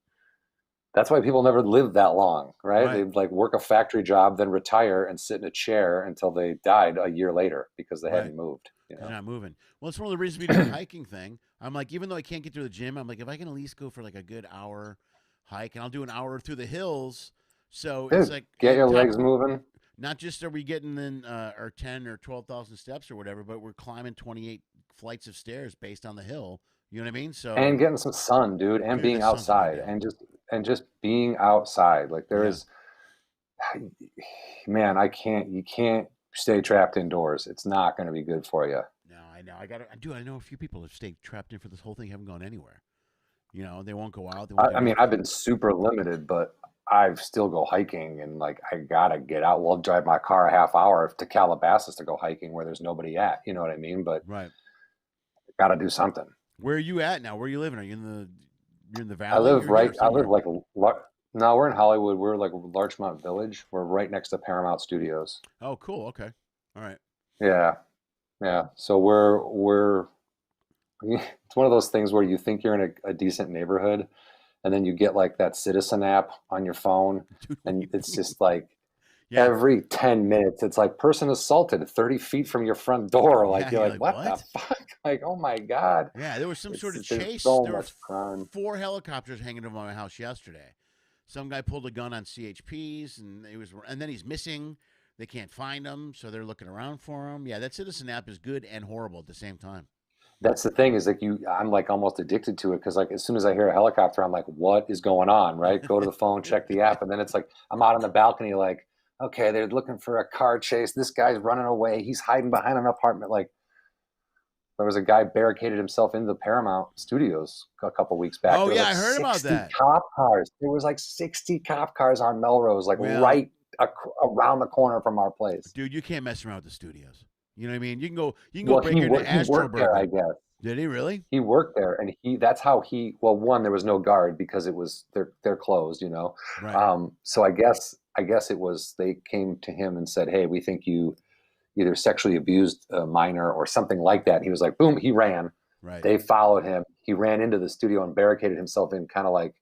that's why people never live that long, right? They like work a factory job, then retire and sit in a chair until they died a year later because they hadn't moved. You know? They're not moving. Well, it's one of the reasons we do the hiking thing. I'm like, even though I can't get to the gym, I'm like, if I can at least go for like a good hour hike, and I'll do an hour through the hills. So it's like, get your legs moving. not just are we getting in our 10 or 12,000 steps or whatever, but we're climbing 28 flights of stairs based on the hill. You know what I mean? So And getting some sun, dude, and being the sun's a big outside, deal. and just being outside. Like there Yeah. is, man, you can't stay trapped indoors. It's not going to be good for you. No, I know. I know a few people have stayed trapped in for this whole thing, haven't gone anywhere. You know, they won't go out. They won't do I mean, nothing. I've been super limited, but I still go hiking, and like I gotta get out. Well, drive my car a half hour to Calabasas to go hiking where there's nobody at. You know what I mean? But Right. gotta do something. Where are you at now? Where are you living? Are you you're in the valley? I live You're here right. I live somewhere? no, we're in Hollywood. We're like Larchmont Village. We're right next to Paramount Studios. Oh, cool. Okay. All right. Yeah, yeah. So we're it's one of those things where you think you're in a decent neighborhood, and then you get like that Citizen app on your phone, and it's just like Yeah. every 10 minutes, it's like person assaulted 30 feet from your front door. Like Yeah, you're you're like, like, what the what? fuck? Like, oh my God. Yeah, there was some sort of There's chase. so There were much crime. 4 helicopters hanging over my house yesterday. Some guy pulled a gun on CHPs, and then he's missing. They can't find him, so they're looking around for him. Yeah, that Citizen app is good and horrible at the same time. That's the thing is like I'm like almost addicted to it because like as soon as I hear a helicopter, I'm like, what is going on? Right? Go to the phone, check the app. And then it's like I'm out on the balcony, like, okay, they're looking for a car chase. This guy's running away. He's hiding behind an apartment. Like there was a guy barricaded himself in the Paramount Studios a couple weeks back. Oh, There was yeah, like I heard about 60 that. Cop cars. There was like 60 cop cars on Melrose, like Well, right around the corner from our place. Dude, you can't mess around with the studios. You know what I mean? You can go Well, break he into worked there, I Astroburger. guess. Did he really? He worked there, and that's how he. Well, one, there was no guard because it was they're closed, you know. Right. So I guess it was they came to him and said, "Hey, we think you either sexually abused a minor or something like that." And he was like, "Boom!" He ran. Right. They followed him. He ran into the studio and barricaded himself in kind of like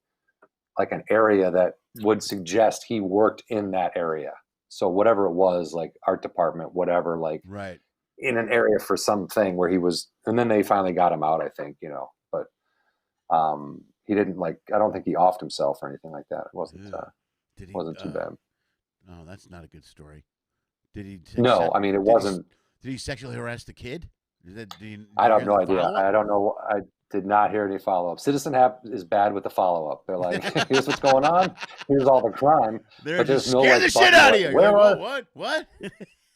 an area that would suggest he worked in that area. So whatever it was, like art department, whatever, like Right. in an area for something where he was, and then they finally got him out, I think, you know, but he didn't I don't think he offed himself or anything like that. It wasn't, Did he, wasn't too bad. Oh, that's not a good story. Did he? No, I mean, it wasn't. Did he sexually harass the kid? I have no idea. I don't know. I did not hear any follow-up. Citizen App is bad with the follow-up. They're like, here's what's going on. Here's all the crime. But there's no scare the shit out of you. Where are what?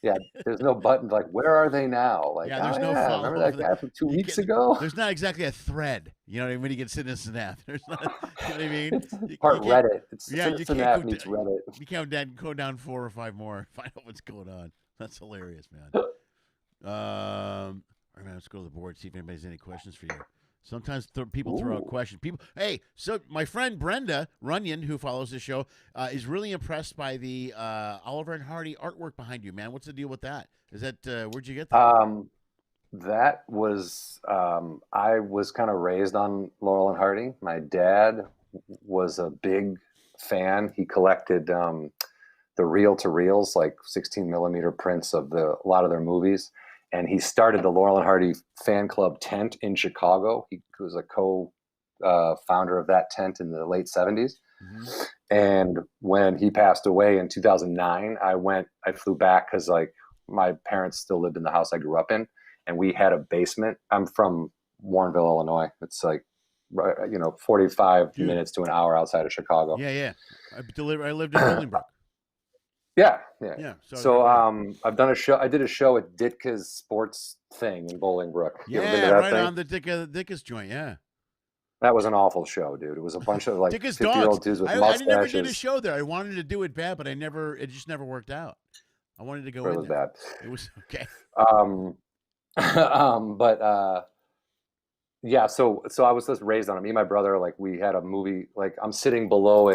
Yeah, there's no button like where are they now? Like Yeah, there's no follow-up. remember that guy from 2 weeks ago? There's not exactly a thread. You know what I mean? When you get Citizen App, there's not. You know what I mean? It's part Reddit. Yeah, Citizen App meets Reddit. You can't go down 4 or 5 more, find out what's going on. That's hilarious, man. All right, man, let's go to the board, see if anybody has any questions for you. Sometimes people throw out questions. Hey, so my friend Brenda Runyon, who follows the show, is really impressed by the Oliver and Hardy artwork behind you, man. What's the deal with that? Is that where'd you get that? That was I was kind of raised on Laurel and Hardy. My dad was a big fan. He collected the reel-to-reels, like 16 millimeter prints of a lot of their movies. And he started the Laurel and Hardy fan club tent in Chicago. He was a co-founder of that tent in the late 70s. Mm-hmm. And when he passed away in 2009, I flew back because like my parents still lived in the house I grew up in. And we had a basement. I'm from Warrenville, Illinois. It's like, 45 minutes to an hour outside of Chicago. Yeah. I lived in Bolingbrook. Yeah. So I've done a show. I did a show at Ditka's Sports Thing in Bolingbrook. Yeah, right on the Ditka's joint. Yeah. That was an awful show, dude. It was a bunch of like 50-year-old dudes with mustaches. I never did a show there. I wanted to do it bad, but it just never worked out. I wanted to go in there. Bad. It was okay. Yeah, so I was just raised on it. Me and my brother, like we had a movie, like I'm sitting below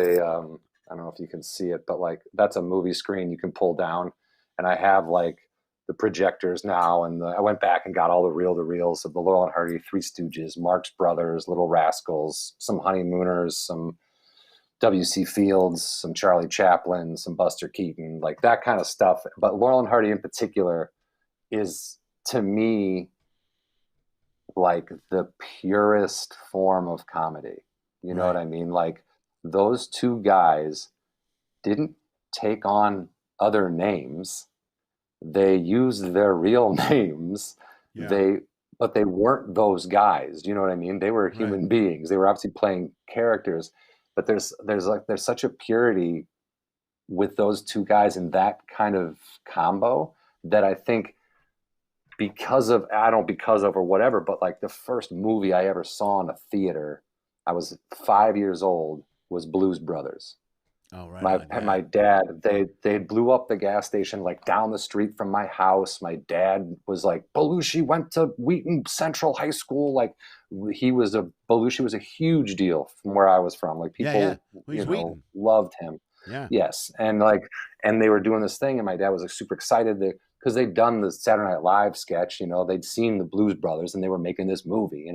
I don't know if you can see it, but like that's a movie screen you can pull down. And I have like the projectors now. And I went back and got all the reel-to-reels of the Laurel and Hardy, Three Stooges, Marx Brothers, Little Rascals, some Honeymooners, some W.C. Fields, some Charlie Chaplin, some Buster Keaton, like that kind of stuff. But Laurel and Hardy in particular is, to me, like the purest form of comedy. You know what I mean? Like those two guys didn't take on other names. They used their real names. Yeah. But they weren't those guys. You know what I mean? They were human beings. They were obviously playing characters, but there's such a purity with those two guys in that kind of combo that I think or whatever, but like the first movie I ever saw in a theater, I was 5 years old, was Blues Brothers. Oh, right. My dad, they blew up the gas station like down the street from my house. My dad was like, Belushi went to Wheaton Central High School. Like Belushi was a huge deal from where I was from. Like people, loved him. Yeah. Yes. And they were doing this thing, and my dad was like super excited because they'd done the Saturday Night Live sketch, they'd seen the Blues Brothers and they were making this movie,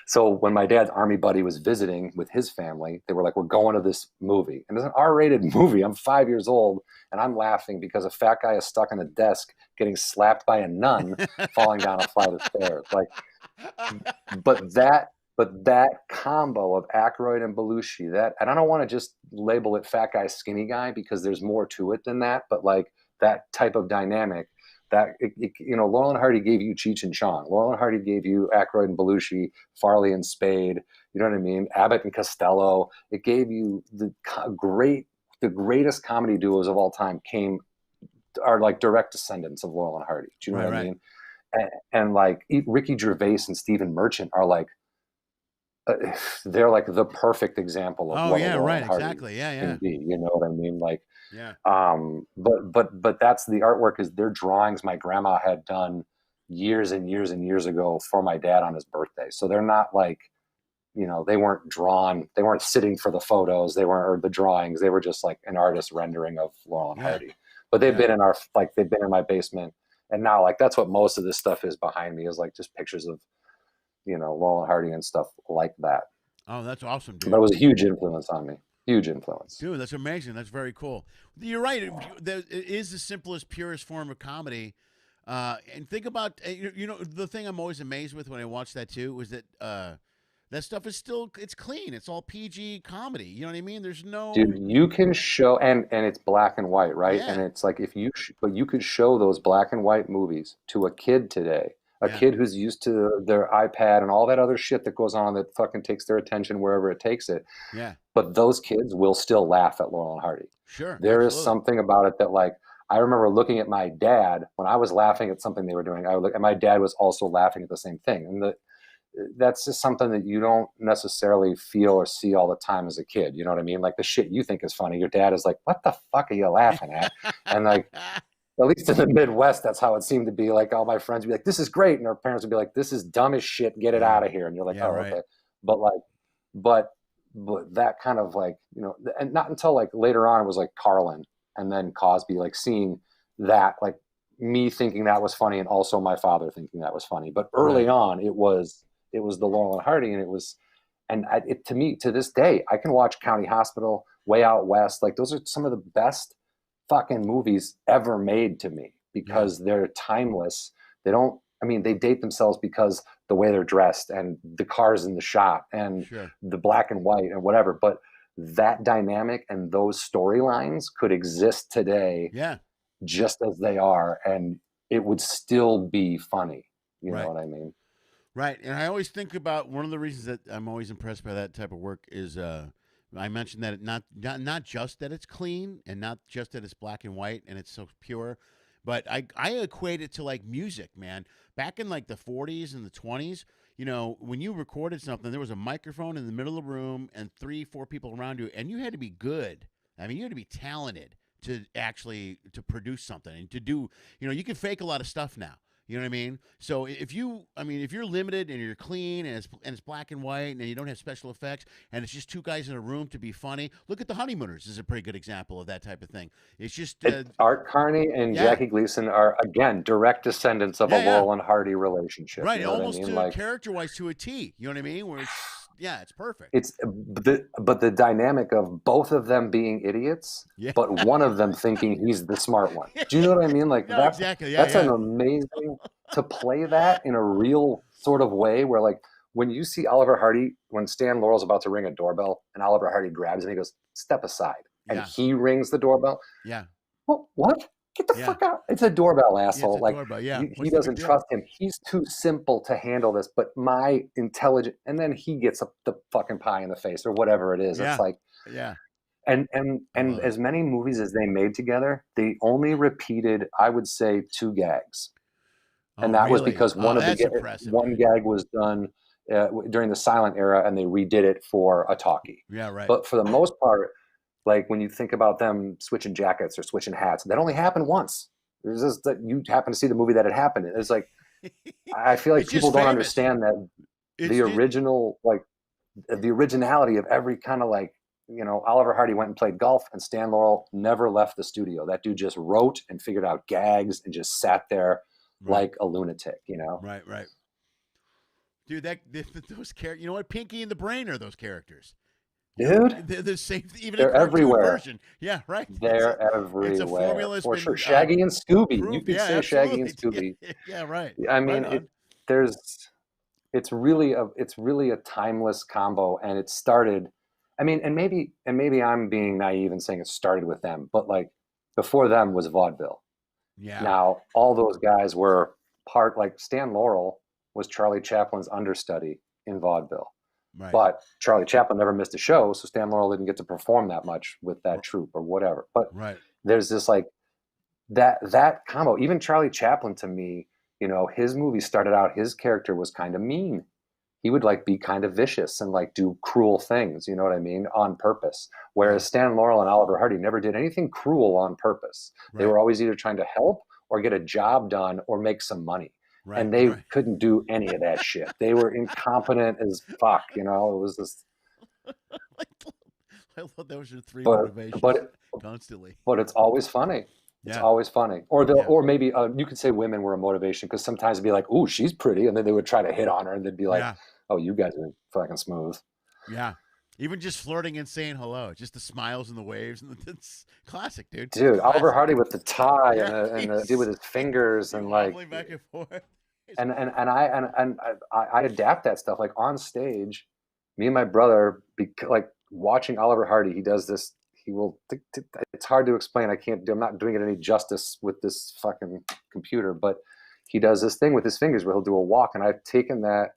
So when my dad's army buddy was visiting with his family, they were like, we're going to this movie. And it's an R-rated movie. I'm 5 years old, and I'm laughing because a fat guy is stuck in a desk getting slapped by a nun falling down a flight of stairs. But that combo of Aykroyd and Belushi, and I don't want to just label it fat guy, skinny guy, because there's more to it than that. But like that type of dynamic, Laurel and Hardy gave you Cheech and Chong. Laurel and Hardy gave you Aykroyd and Belushi, Farley and Spade. You know what I mean? Abbott and Costello. It gave you the greatest comedy duos of all time are like direct descendants of Laurel and Hardy. Do you know what I mean? And like Ricky Gervais and Stephen Merchant are like, they're like the perfect example of what Laurel and Hardy can be. You know what I mean? Like, yeah. But that's the artwork, is their drawings my grandma had done years and years and years ago for my dad on his birthday. So they're not like, they weren't drawn, they weren't sitting for the photos, or the drawings. They were just like an artist rendering of Laurel and Hardy. But they've been they've been in my basement, and now like that's what most of this stuff is behind me, is like just pictures of Laurel and Hardy and stuff like that. Oh, that's awesome, dude. That was a huge influence on me. Huge influence. Dude, that's amazing. That's very cool. You're right. It is the simplest, purest form of comedy. And think about, the thing I'm always amazed with when I watch that too is that that stuff is it's clean. It's all PG comedy. You know what I mean? There's no... Dude, you can show, and it's black and white, right? Yeah. And it's like, but you could show those black and white movies to a kid today. A kid who's used to their iPad and all that other shit that goes on that fucking takes their attention wherever it takes it. Yeah. But those kids will still laugh at Laurel and Hardy. Sure. There is something about it that, like, I remember looking at my dad when I was laughing at something they were doing. I would look, and my dad was also laughing at the same thing. And that's just something that you don't necessarily feel or see all the time as a kid. You know what I mean? Like the shit you think is funny, your dad is like, "What the fuck are you laughing at?" And like, at least in the Midwest, that's how it seemed to be. Like all my friends would be like, "This is great," and our parents would be like, "This is dumb as shit. Get it out of here." And you're like, "Oh, right. Okay." But like, but that kind of like, and not until like later on it was like Carlin and then Cosby, like seeing that, like me thinking that was funny and also my father thinking that was funny. But early on, it was the Laurel and Hardy, and it was, and to me, to this day, I can watch County Hospital, Way Out West. Like those are some of the best fucking movies ever made to me, because they're timeless. They date themselves because the way they're dressed and the cars in the shot and the black and white and whatever. But that dynamic and those storylines could exist today, just as they are, and it would still be funny. You know what I mean? Right. And I always think about, one of the reasons that I'm always impressed by that type of work is, I mentioned that not just that it's clean and not just that it's black and white and it's so pure, but I equate it to like music, man. Back in like the 40s and the 20s, when you recorded something, there was a microphone in the middle of the room and 3-4 people around you, and you had to be good. I mean, you had to be talented to produce something and to do, you can fake a lot of stuff now. You know what I mean? So if you're limited and you're clean and it's black and white and you don't have special effects and it's just two guys in a room to be funny, look at The Honeymooners is a pretty good example of that type of thing. It's just Art Carney and Jackie Gleason are, again, direct descendants of a Laurel and Hardy relationship. Right, you know almost like, character-wise to a T. You know what I mean? Where it's perfect. But the dynamic of both of them being idiots, but one of them thinking he's the smart one. Do you know what I mean? Like that's an amazing to play that in a real sort of way, where like when you see Oliver Hardy, when Stan Laurel's about to ring a doorbell and Oliver Hardy grabs and he goes, "Step aside," and he rings the doorbell. Yeah. What? Get the fuck out. It's a doorbell, asshole. It's a doorbell, yeah. He doesn't trust him. He's too simple to handle this, but my intelligent, and then he gets the fucking pie in the face or whatever it is. Yeah. It's like, yeah. And as many movies as they made together, they only repeated, I would say, 2 gags. And that was because one gag was done during the silent era, and they redid it for a talkie. Yeah, right. But for the most part, like when you think about them switching jackets or switching hats, that only happened once. It's just that you happen to see the movie that it happened. It's like, I feel like people don't understand that the original, like the originality of every kind of like, you know, Oliver Hardy went and played golf, and Stan Laurel never left the studio. That dude just wrote and figured out gags and just sat there like a lunatic, you know? Right. Dude, those characters, you know what? Pinky and the Brain are those characters. Dude, they're the same. Even they're everywhere. Version. Yeah, right. They're everywhere. It's a formula. For sure, Shaggy and Scooby. You could say absolutely. Shaggy and Scooby. Yeah, right. I mean, it's really a timeless combo, and it started. I mean, and maybe I'm being naive and saying it started with them, but like before them was vaudeville. Yeah. Now all those guys were part. Like Stan Laurel was Charlie Chaplin's understudy in vaudeville. Right. But Charlie Chaplin never missed a show, so Stan Laurel didn't get to perform that much with that troupe or whatever. But there's this like that combo. Even Charlie Chaplin, to me, you know, his movie started out, his character was kind of mean. He would like be kind of vicious and like do cruel things, you know what I mean, on purpose. Whereas Stan Laurel and Oliver Hardy never did anything cruel on purpose. They were always either trying to help or get a job done or make some money. And they couldn't do any of that shit. They were incompetent as fuck, you know. It was just. I love those are 3 motivations constantly. But it's always funny. It's always funny. Or maybe you could say women were a motivation, because sometimes it'd be like, "Ooh, she's pretty," and then they would try to hit on her, and they'd be like, "Oh, you guys are fucking smooth." Yeah. Even just flirting and saying hello, just the smiles and the waves, and it's classic, dude. Dude, Oliver Hardy with the tie and the dude with his fingers and like back and forth. And I adapt that stuff like on stage. Me and my brother, like watching Oliver Hardy, he does this. He will. It's hard to explain. I'm not doing it any justice with this fucking computer, but he does this thing with his fingers where he'll do a walk, and I've taken that,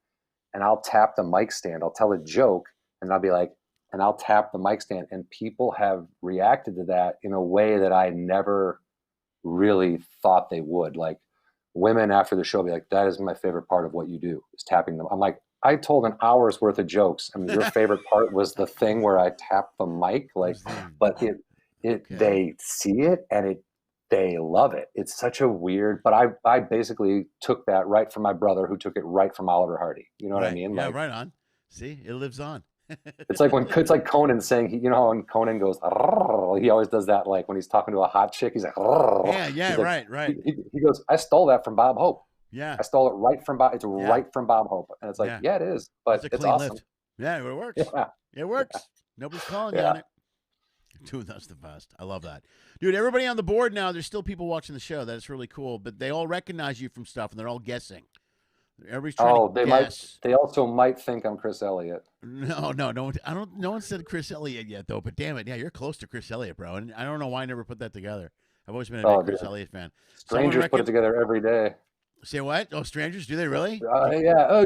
and I'll tap the mic stand. I'll tell a joke. And I'll be like, and I'll tap the mic stand, and people have reacted to that in a way that I never really thought they would. Like women after the show be like, "That is my favorite part of what you do, is tapping them." I'm like, I told an hour's worth of jokes. I mean, your favorite part was the thing where I tapped the mic, like, but they see it and they love it. It's such a weird, but I basically took that right from my brother, who took it right from Oliver Hardy. You know what I mean? Yeah, like, right on. See, it lives on. It's like Conan saying, you know, when Conan goes, he always does that, like when he's talking to a hot chick, he's like, he's like, right. He goes, I stole that from Bob Hope. Yeah, I stole it right from Bob. It's right from Bob Hope, and it's like, it is, but it's awesome. Lift. Yeah, it works. Yeah. It works. Nobody's calling you on it. Dude, that's the best. I love that, dude. Everybody on the board now. There's still people watching the show. That's really cool. But they all recognize you from stuff, and they're all guessing. Everybody's trying to guess. They also might think I'm Chris Elliott. No. No one said Chris Elliott yet, though. But damn it, yeah, you're close to Chris Elliott, bro. And I don't know why I never put that together. I've always been a big Chris Elliott fan. Strangers put it together every day. Say what? Oh, strangers? Do they really?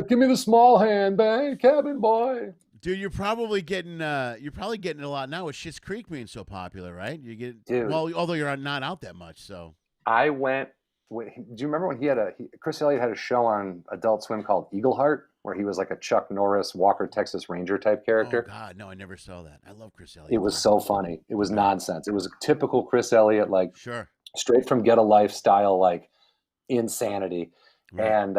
Give me the small hand, bang, cabin boy. Dude, you're probably getting it a lot now with Schitt's Creek being so popular, right? You get although you're not out that much, so. I went. Do you remember when Chris Elliott had a show on Adult Swim called Eagle Heart, where he was like a Chuck Norris, Walker, Texas Ranger type character? Oh God, no, I never saw that. I love Chris Elliott. It was so funny. It was nonsense. It was a typical Chris Elliott, like straight from Get a Life style, like insanity. Right. And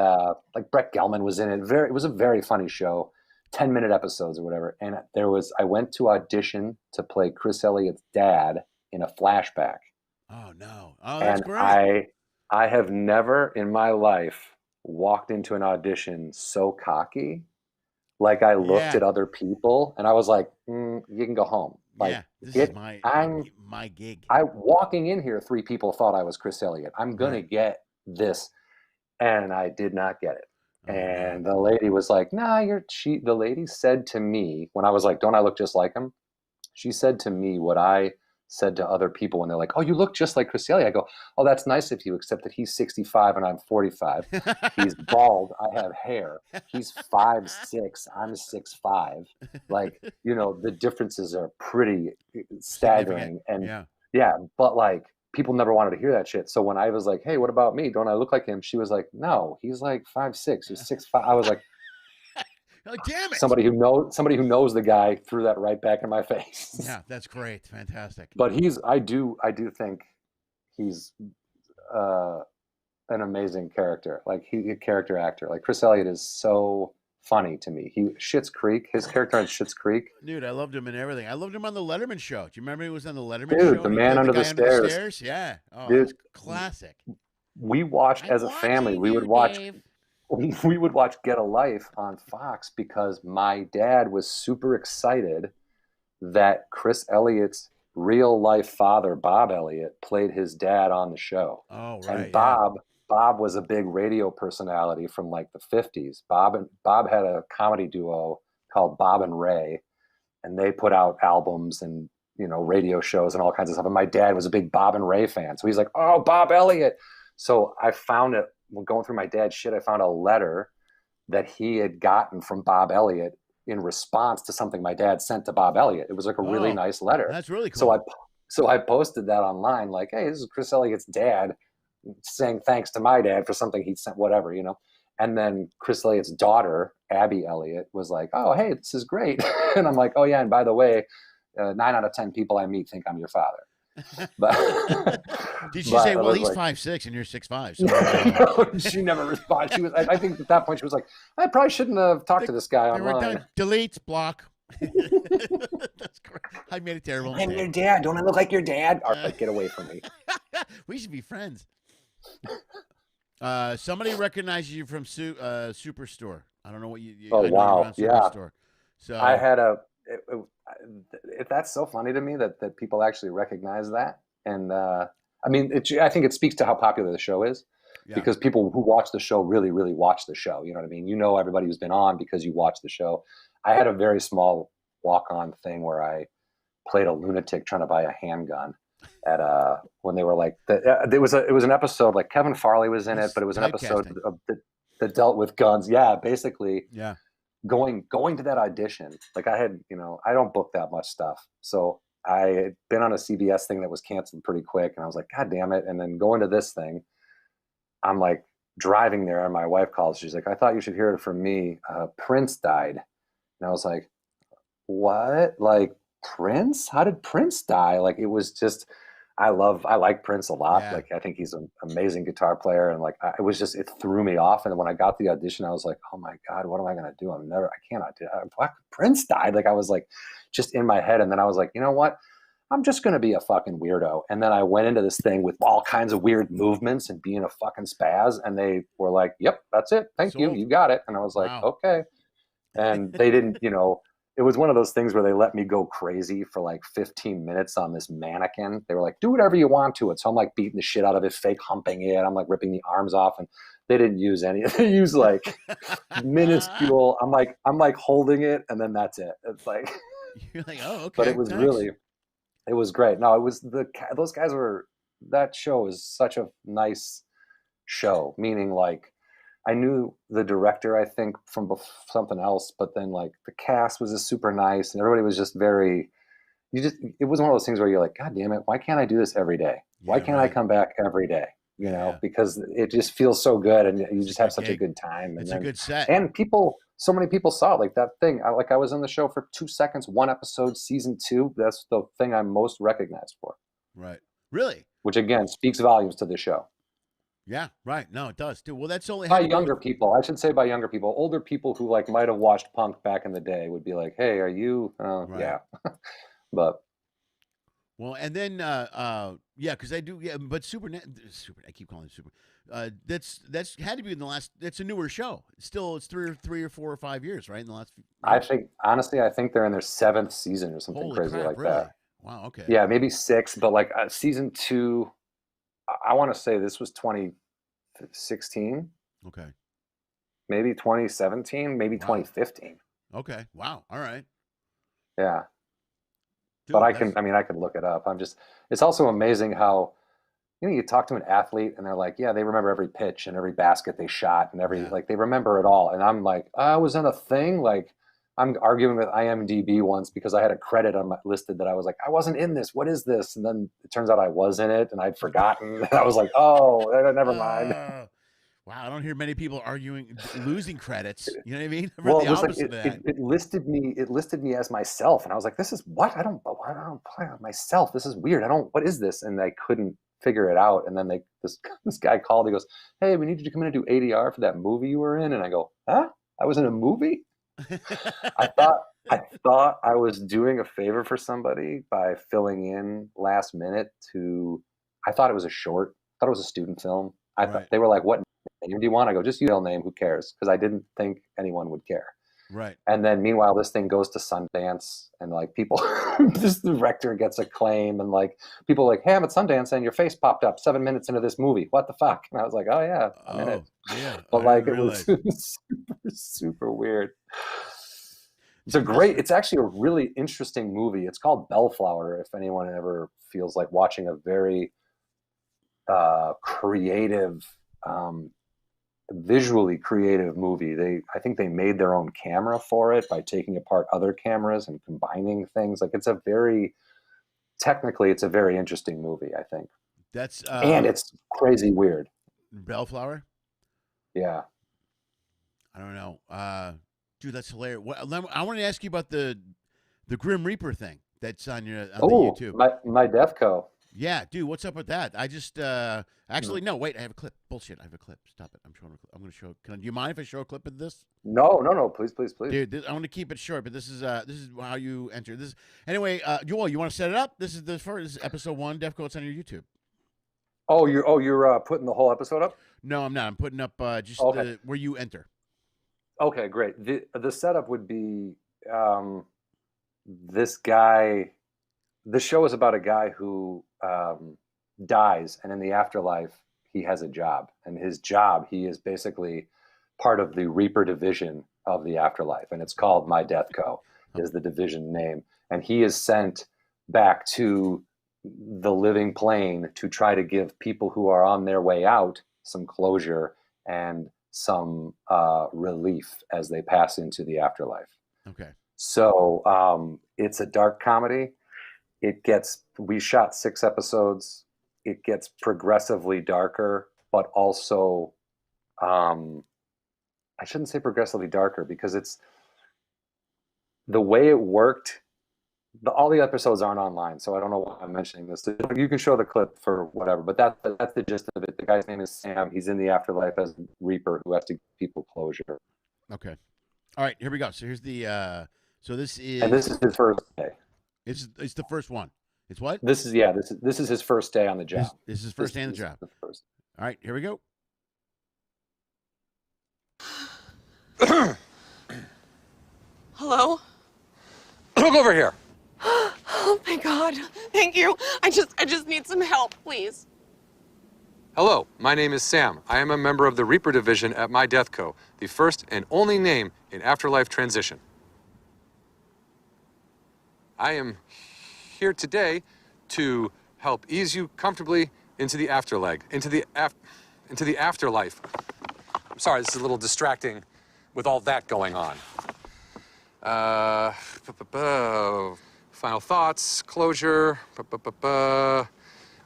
like Brett Gelman was in it. It was a very funny show, 10-minute episodes or whatever. And I went to audition to play Chris Elliott's dad in a flashback. Oh no! Oh, that's great. I have never in my life walked into an audition so cocky. Like I looked at other people and I was like, you can go home. Like, this is my gig. Walking in here, 3 people thought I was Chris Elliott. I'm going to get this. And I did not get it. And the lady was like, nah, the lady said to me when I was like, don't I look just like him? She said to me what I said to other people when they're like, "Oh, you look just like Chris Elliott." I go, "Oh, that's nice of you, except that he's 65 and I'm 45. He's bald. I have hair. He's 5'6". I'm 6'5". Like, you know, the differences are pretty staggering. And yeah, but like people never wanted to hear that shit. So when I was like, "Hey, what about me? Don't I look like him?" She was like, "No, he's like 5'6". He's 6'5". I was like, like, damn it. Somebody who knows the guy threw that right back in my face. Yeah, that's great. Fantastic. But I do think he's an amazing character. Like a character actor. Like Chris Elliott is so funny to me. Schitt's Creek, his character on Schitt's Creek. Dude, I loved him in everything. I loved him on the Letterman show. Do you remember he was on the Letterman show? Dude, the man under the stairs. Yeah. Oh, dude, classic. We watched as a family. We would watch. We would watch Get a Life on Fox because my dad was super excited that Chris Elliott's real life father, Bob Elliott, played his dad on the show. Oh, right. And Bob was a big radio personality from like the 50s. Bob had a comedy duo called Bob and Ray, and they put out albums and, you know, radio shows and all kinds of stuff. And my dad was a big Bob and Ray fan. So he's like, "Oh, Bob Elliott." So I found it. When going through my dad's shit, I found a letter that he had gotten from Bob Elliott in response to something my dad sent to Bob Elliott. It was like a really nice letter. That's really cool. So I posted that online, like, "Hey, this is Chris Elliott's dad saying thanks to my dad for something he sent," whatever, you know. And then Chris Elliott's daughter, Abby Elliott, was like, "Oh, hey, this is great." And I'm like, "Oh yeah, and by the way, 9 out of 10 people I meet think I'm your father." But did she say, "Well, he's like, 5'6" and you're 6'5"? So no, she never responded. She was. I think at that point she was like, "I probably shouldn't have talked to this guy online." Delete, block. That's great. I made a terrible mistake. I'm your dad. Don't I look like your dad? All right, get away from me. We should be friends. Somebody recognizes you from Superstore. I don't know what you. Oh, I know wow! You're on Superstore. So I had that's so funny to me that people actually recognize that. And I mean, I think it speaks to how popular the show is, because people who watch the show really, really watch the show. You know what I mean? You know everybody who's been on because you watch the show. I had a very small walk-on thing where I played a lunatic trying to buy a handgun at when they were like it was an episode, like Kevin Farley was in it, but it was an episode that dealt with guns. Yeah, basically. Yeah. Going to that audition, like I had, you know, I don't book that much stuff. So I had been on a CBS thing that was canceled pretty quick, and I was like, "God damn it." And then going to this thing, I'm like driving there, and my wife calls. She's like, "I thought you should hear it from me. Prince died." And I was like, "What? Like Prince? How did Prince die?" Like, it was just, I like Prince a lot. Yeah. Like, I think he's an amazing guitar player. And like, it threw me off. And when I got the audition, I was like, "Oh my God, what am I going to do? I cannot do that. Prince died." Like, I was like, just in my head. And then I was like, you know what? I'm just going to be a fucking weirdo. And then I went into this thing with all kinds of weird movements and being a fucking spaz. And they were like, "Yep, that's it. Thank you. You got it." And I was like, "Okay." And they didn't, you know, it was one of those things where they let me go crazy for like 15 minutes on this mannequin. They were like, "Do whatever you want to it." So I'm like beating the shit out of it, fake humping it. I'm like ripping the arms off, and they didn't use any. They used like minuscule. I'm like holding it, and then that's it. It's like, you're like, "Oh, okay." But it was it was great. No, it was those guys were. That show is such a nice show. Meaning, like, I knew the director, I think, from something else, but then like the cast was just super nice, and everybody was just very. It was one of those things where you're like, "God damn it, why can't I do this every day? Why can't I come back every day?" You know, because it just feels so good, and you just have such a good time. It's a good set, and so many people saw it. Like that thing. I was on the show for 2 seconds, one episode, season 2. That's the thing I'm most recognized for. Right. Really? Which again speaks volumes to the show. Yeah, right. No, it does too. Well, that's only by younger people. I should say by younger people. Older people who like might have watched punk back in the day would be like, "Hey, are you?" Yeah, but well, and then yeah, because I do. Yeah, but Super. I keep calling it Super. That's had to be in the last. That's a newer show. It's 3 or 4 or 5 years, right? In the last. I think honestly, I think they're in their 7th season or something crazy like that. Wow. Okay. Yeah, maybe 6, but like season 2. I want to say this was 2016. Okay. Maybe 2017, maybe 2015. Okay. Wow. All right. Yeah. but I could look it up. It's also amazing how, you talk to an athlete and they're like, yeah, they remember every pitch and every basket they shot and like they remember it all. And I'm like, I was in a thing. Like I'm arguing with IMDb once because I had a credit on my listed that I was like, I wasn't in this. What is this? And then it turns out I was in it and I'd forgotten. And I was like, oh, never mind. Wow, I don't hear many people arguing losing credits. You know what I mean? Well, it was like it listed me as myself, and I was like, "This is what I don't play on myself. This is weird. What is this?" And I couldn't figure it out. And then this guy called. He goes, "Hey, we need you to come in and do ADR for that movie you were in." And I go, "Huh? I was in a movie?" I thought I was doing a favor for somebody by filling in last minute I thought it was a short. I thought it was a student film. I thought they were like, "What name do you want?" I go, "Just use your name. Who cares?" Because I didn't think anyone would care. Right. And then meanwhile, this thing goes to Sundance and like people, this director gets acclaim and like people are like, "Hey, I'm at Sundance and your face popped up 7 minutes into this movie. What the fuck?" And I was like, "Oh yeah, I'm in it." Yeah. But like it was super, super weird. It's actually a really interesting movie. It's called Bellflower. If anyone ever feels like watching a very creative, visually creative movie. I think they made their own camera for it by taking apart other cameras and combining things. Like technically it's a very interesting movie, I think. That's and it's crazy weird. Bellflower? Yeah. I don't know. Dude, that's hilarious. I want to ask you about the Grim Reaper thing that's on the YouTube. My Defco. Yeah, dude, what's up with that? I just actually no, wait, I have a clip. Bullshit, I have a clip. Stop it. I'm going to show. Do you mind if I show a clip of this? No, please. Dude, I want to keep it short, but this is how you enter. This anyway. You want to set it up? This is this is episode 1. Defco. It's on your YouTube. Oh, you're putting the whole episode up? No, I'm not. I'm putting up just where you enter. Okay, great. The setup would be this guy. The show is about a guy who dies, and in the afterlife, he has a job. And his job, he is basically part of the Reaper division of the afterlife, and it's called My Death Co. is the division name. And he is sent back to the living plane to try to give people who are on their way out some closure and some relief as they pass into the afterlife. Okay. So it's a dark comedy. We shot 6 episodes. It gets progressively darker, but also, I shouldn't say progressively darker because it's the way it worked. All the episodes aren't online, so I don't know why I'm mentioning this. You can show the clip for whatever, but that's the gist of it. The guy's name is Sam. He's in the afterlife as Reaper who has to give people closure. Okay. All right, here we go. So here's the this is his first day. It's the first one. It's what? This is his first day on the job. This is his first day on the job. All right, here we go. Hello? Look over here. Oh my God. Thank you. I just need some help, please. Hello, my name is Sam. I am a member of the Reaper Division at My Death Co., the first and only name in afterlife transition. I am here today to help ease you comfortably into the afterlife. I'm sorry, this is a little distracting with all that going on. Final thoughts, closure. All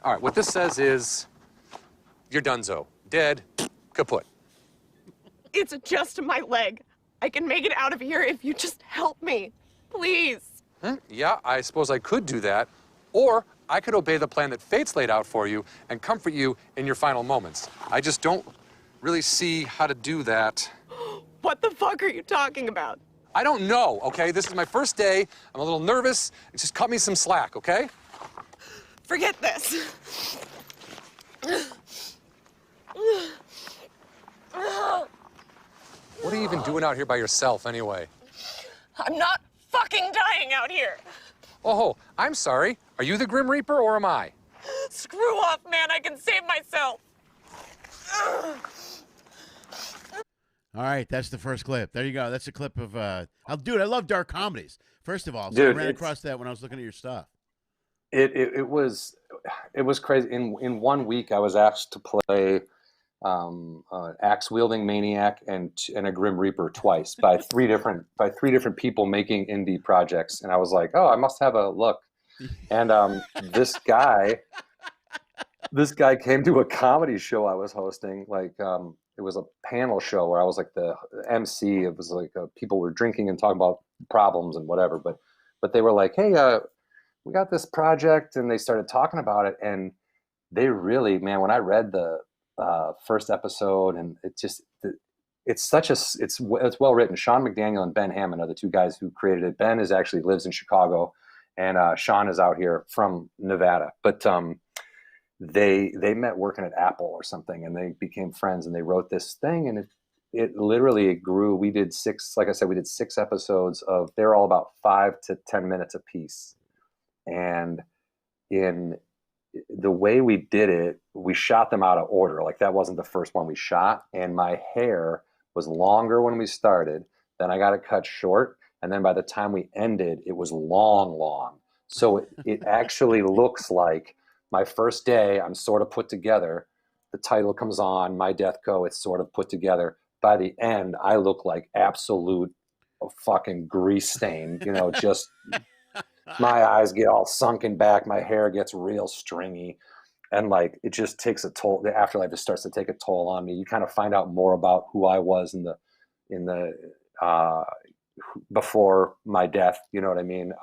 right, what this says is you're donezo. Dead, kaput. It's just my leg. I can make it out of here if you just help me. Please. Yeah, I suppose I could do that. Or I could obey the plan that fate's laid out for you and comfort you in your final moments. I just don't really see how to do that. What the fuck are you talking about? I don't know, okay? This is my first day. I'm a little nervous. Just cut me some slack, okay? Forget this. What are you even doing out here by yourself, anyway? I'm not fucking dying out here. Oh, I'm sorry. Are you the Grim Reaper or am I? Screw off, man. I can save myself. All right, that's the first clip. There you go. That's a clip of dude, I love dark comedies. First of all, so dude, I ran across that when I was looking at your stuff. it was crazy. In 1 week, I was asked to play axe wielding maniac and a Grim Reaper twice by three different people making indie projects, and I was like, oh, I must have a look. And this guy came to a comedy show I was hosting. Like it was a panel show where I was like the MC. It was like people were drinking and talking about problems and whatever. But they were like, hey, we got this project, and they started talking about it, and they really, man, when I read the first episode, and it's well written. Sean McDaniel and Ben Hammond are the two guys who created it. Ben actually lives in Chicago, and Sean is out here from Nevada. But they met working at Apple or something, and they became friends, and they wrote this thing, and it literally grew. We did six episodes of. They're all about 5 to 10 minutes a piece, and in the way we did it, we shot them out of order. Like that wasn't the first one we shot. And my hair was longer when we started. Then I got it cut short. And then by the time we ended, it was long. So it actually looks like my first day, I'm sort of put together. The title comes on, My Death Co. It's sort of put together. By the end, I look like absolute fucking grease stain, just my eyes get all sunken back. My hair gets real stringy, and like it just takes a toll. The afterlife just starts to take a toll on me. You kind of find out more about who I was in the before my death. You know what I mean?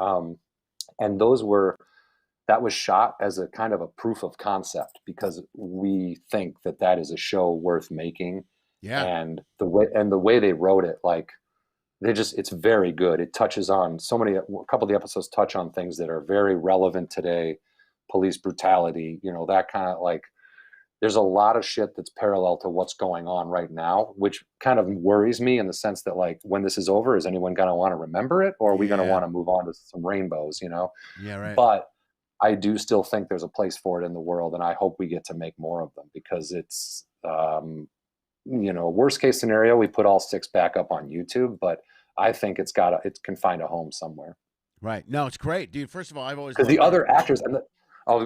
And that was shot as a kind of a proof of concept, because we think that is a show worth making. Yeah. And the way they wrote it, like. It's very good. It touches on a couple of the episodes touch on things that are very relevant today. Police brutality, that kind of like, there's a lot of shit that's parallel to what's going on right now, which kind of worries me in the sense that like, when this is over, is anyone going to want to remember it, or are we going to want to move on to some rainbows, Yeah, right. But I do still think there's a place for it in the world, and I hope we get to make more of them, because it's, worst case scenario, we put all 6 back up on YouTube, but I think it can find a home somewhere. Right. No, it's great, dude. First of all, I've always, because the other actors,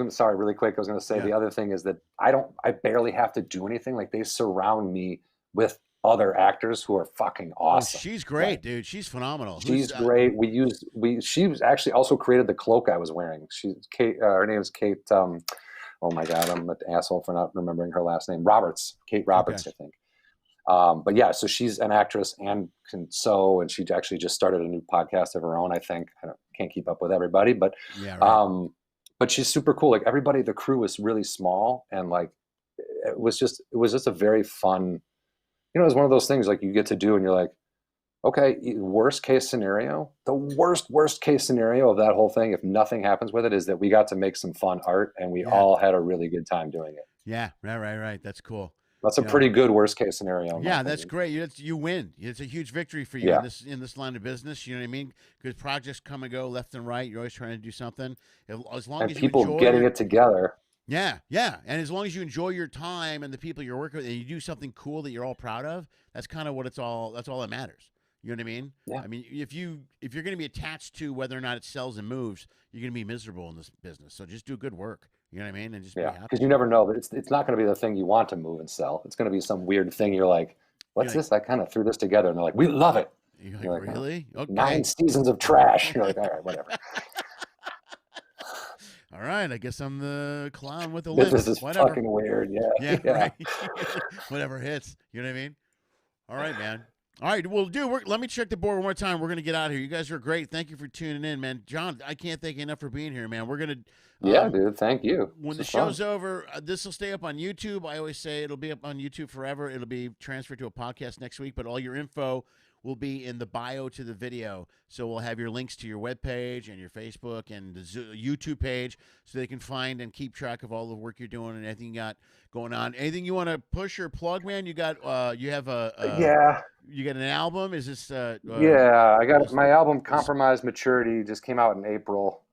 sorry, really quick. I was going to say, the other thing is that I barely have to do anything. Like, they surround me with other actors who are fucking awesome. Oh, she's great, dude. She's phenomenal. She's great. She was actually also created the cloak I was wearing. She's Kate. Her name is Kate. Oh my God, I'm an asshole for not remembering her last name. Kate Roberts, okay. I think. But yeah, so she's an actress and can sew, and she actually just started a new podcast of her own. I think I can't keep up with everybody, but yeah, right. But she's super cool. Like everybody, the crew was really small, and like it was just a very fun. It was one of those things like you get to do, and you're like, okay, worst case scenario, the worst case scenario of that whole thing, if nothing happens with it, is that we got to make some fun art, and we all had a really good time doing it. Yeah, right. That's cool. That's a pretty good worst case scenario. Yeah, that's great. You win. It's a huge victory for you in this line of business. You know what I mean? Because projects come and go left and right. You're always trying to do something. As long as people you enjoy getting it together. Yeah, and as long as you enjoy your time and the people you're working with, and you do something cool that you're all proud of, that's kind of what it's all. That's all that matters. You know what I mean? Yeah. I mean, if you're going to be attached to whether or not it sells and moves, you're going to be miserable in this business. So just do good work. You know what I mean? And just be happy. Because you never know. But it's not going to be the thing you want to move and sell. It's going to be some weird thing. You're like, what's this? I kind of threw this together, and they're like, we love it. You're like, really? Okay. 9 seasons of trash. You're like, all right, whatever. All right, I guess I'm the clown with the limp. This is fucking weird. Yeah. Right. Whatever hits. You know what I mean? All right, man. All right, well, dude, let me check the board one more time. We're going to get out of here. You guys are great. Thank you for tuning in, man. John, I can't thank you enough for being here, man. We're going to... yeah, dude, thank you. When the show's over, this will stay up on YouTube. I always say it'll be up on YouTube forever. It'll be transferred to a podcast next week, but all your info will be in the bio to the video. So we'll have your links to your webpage and your Facebook and the YouTube page so they can find and keep track of all the work you're doing and anything you got going on. Anything you want to push or plug, man? You got you have you got an album? Is this yeah, I got my album Compromise Maturity just came out in April.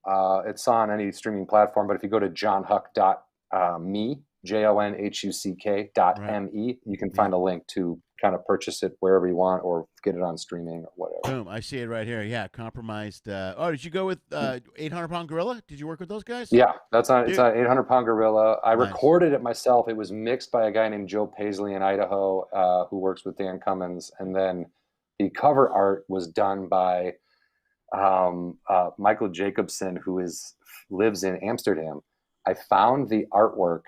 It's on any streaming platform, but if you go to jonhuck.me, JONHUCK.me, you can find a link to kind of purchase it wherever you want or get it on streaming or whatever. Boom. I see it right here. Yeah. Compromised. Did you go with 800 Pound Gorilla? Did you work with those guys? Yeah, it's on 800 Pound Gorilla. I Nice. recorded it myself. It was mixed by a guy named Joe Paisley in Idaho, who works with Dan Cummins. And then the cover art was done by Michael Jacobson, who lives in Amsterdam. I found the artwork.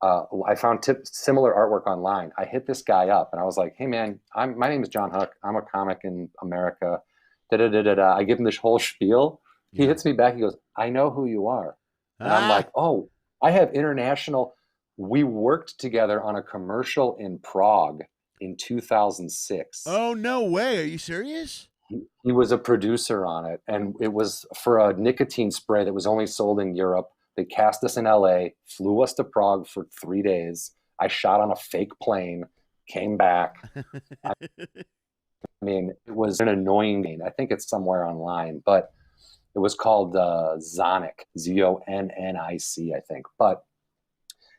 I found similar artwork online. I hit this guy up and I was like, hey man, my name is Jon Huck. I'm a comic in America. I give him this whole spiel. He hits me back. He goes, I know who you are. And I'm like, oh, I have international. We worked together on a commercial in Prague in 2006. Oh, no way. Are you serious? He was a producer on it. And it was for a nicotine spray that was only sold in Europe. They cast us in LA, flew us to Prague for 3 days. I shot on a fake plane, came back. I mean, it was an annoying name. I think it's somewhere online, but it was called Zonic, Zonnic, I think. But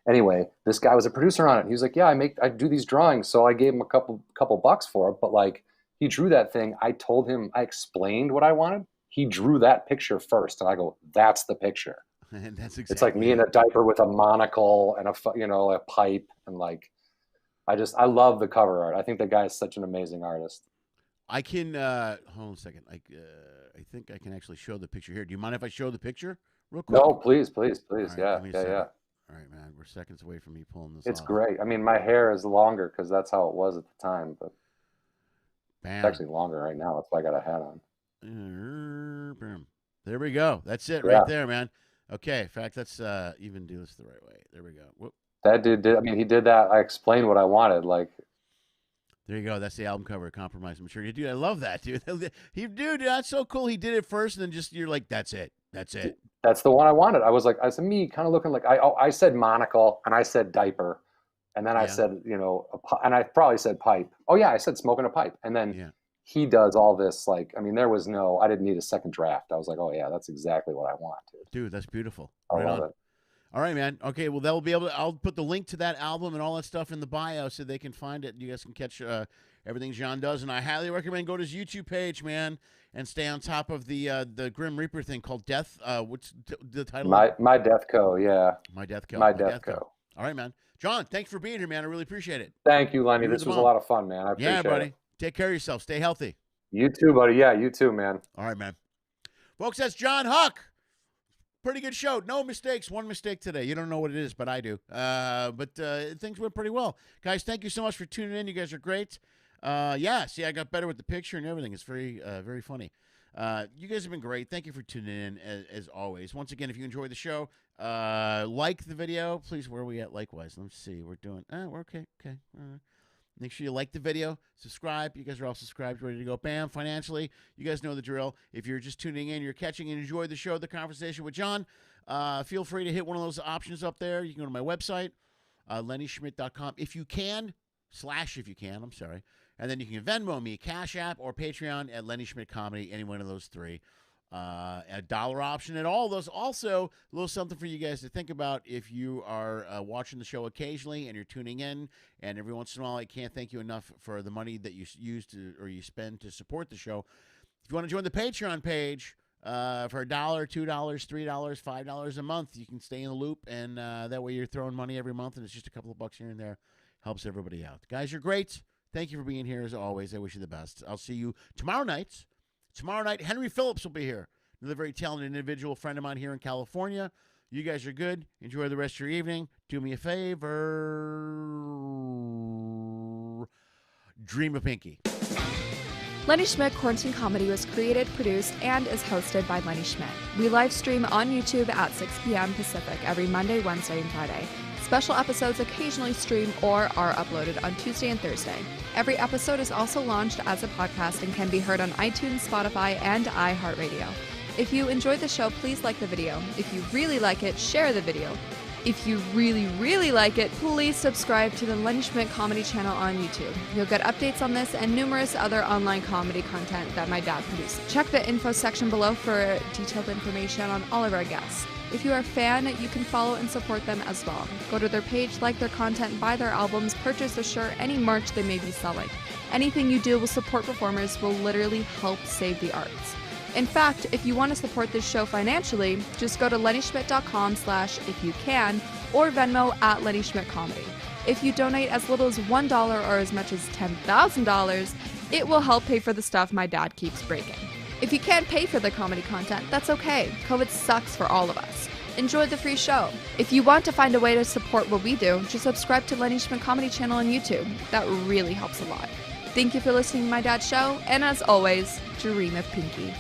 anyway, this guy was a producer on it. He was like, yeah, I do these drawings. So I gave him a couple bucks for it. But like, he drew that thing. I told him, I explained what I wanted. He drew that picture first. And I go, that's the picture. And that's exactly it's like me in a diaper with a monocle and a pipe, and like I love the cover art. I think the guy is such an amazing artist. I can hold on a second. I think I can actually show the picture here. Do you mind if I show the picture real quick? No, please. All right, Yeah. All right, man. We're seconds away from me pulling this It's off. great. I mean, my hair is longer because that's how it was at the time, but Bam. it's actually longer right now. That's why I got a hat on. Boom. There we go. That's it right there, man. Okay, in fact, let's even do this the right way. There we go. Whoop. That dude did. I mean, he did that. I explained what I wanted. Like, there you go. That's the album cover, Compromise Maturity. Dude, I love that, dude. Dude, that's so cool. He did it first, and then just you're like, that's it. That's it. That's the one I wanted. I said, me kind of looking like I said monocle, and I said diaper, and then I said, and I probably said pipe. Oh yeah, I said smoking a pipe, and then he does all this. Like, I mean, I didn't need a second draft. I was like, oh yeah, that's exactly what I want. Dude, that's beautiful. I love it. All right, man. Okay, well, they'll be able to. I'll put the link to that album and all that stuff in the bio so they can find it. You guys can catch everything Jon does, and I highly recommend go to his YouTube page, man, and stay on top of the Grim Reaper thing called Death. What's the title? My Death Co. Yeah. My Death Co. My Death Co. All right, man. Jon, thanks for being here, man. I really appreciate it. Thank you, Lenny. This was a lot of fun, man. I appreciate it. Yeah, buddy. Take care of yourself. Stay healthy. You too, buddy. Yeah, you too, man. All right, man. Folks, that's Jon Huck. Pretty good show. No mistakes. One mistake today. You don't know what it is, but I do. But things went pretty well. Guys, thank you so much for tuning in. You guys are great. See, I got better with the picture and everything. It's very, very funny. You guys have been great. Thank you for tuning in, as always. Once again, if you enjoy the show, like the video. Please, where are we at likewise? Let's see. We're doing, we're okay. Okay. Make sure you like the video, subscribe. You guys are all subscribed, ready to go. Bam, financially. You guys know the drill. If you're just tuning in, you're catching and enjoy the show, the conversation with Jon, feel free to hit one of those options up there. You can go to my website, LennySchmidt.com. If you can, I'm sorry. And then you can Venmo me, Cash App, or Patreon at Lenny Schmidt Comedy, any one of those three. A dollar option and all those. Also, a little something for you guys to think about if you are watching the show occasionally and you're tuning in, and every once in a while, I can't thank you enough for the money that you use or you spend to support the show. If you want to join the Patreon page for $1, $2, $3, $5 a month, you can stay in the loop, and that way you're throwing money every month, and it's just a couple of bucks here and there. Helps everybody out. Guys, you're great. Thank you for being here as always. I wish you the best. I'll see you tomorrow night. Tomorrow night, Henry Phillips will be here. Another very talented individual, friend of mine here in California. You guys are good. Enjoy the rest of your evening. Do me a favor. Dream a pinky. Lenny Schmidt Quarantine Comedy was created, produced, and is hosted by Lenny Schmidt. We live stream on YouTube at 6 p.m. Pacific every Monday, Wednesday, and Friday. Special episodes occasionally stream or are uploaded on Tuesday and Thursday. Every episode is also launched as a podcast and can be heard on iTunes, Spotify, and iHeartRadio. If you enjoyed the show, please like the video. If you really like it, share the video. If you really, really like it, please subscribe to the Lenny Schmidt Comedy channel on YouTube. You'll get updates on this and numerous other online comedy content that my dad produces. Check the info section below for detailed information on all of our guests. If you are a fan, you can follow and support them as well. Go to their page, like their content, buy their albums, purchase a shirt, any merch they may be selling. Anything you do will support performers will literally help save the arts. In fact, if you want to support this show financially, just go to lennyschmidt.com/ifyoucan or Venmo at Lenny Schmidt Comedy. If you donate as little as $1 or as much as $10,000, it will help pay for the stuff my dad keeps breaking. If you can't pay for the comedy content, that's okay. COVID sucks for all of us. Enjoy the free show. If you want to find a way to support what we do, just subscribe to Lenny Schmidt Comedy channel on YouTube. That really helps a lot. Thank you for listening to my dad's show, and as always, dream of Pinky.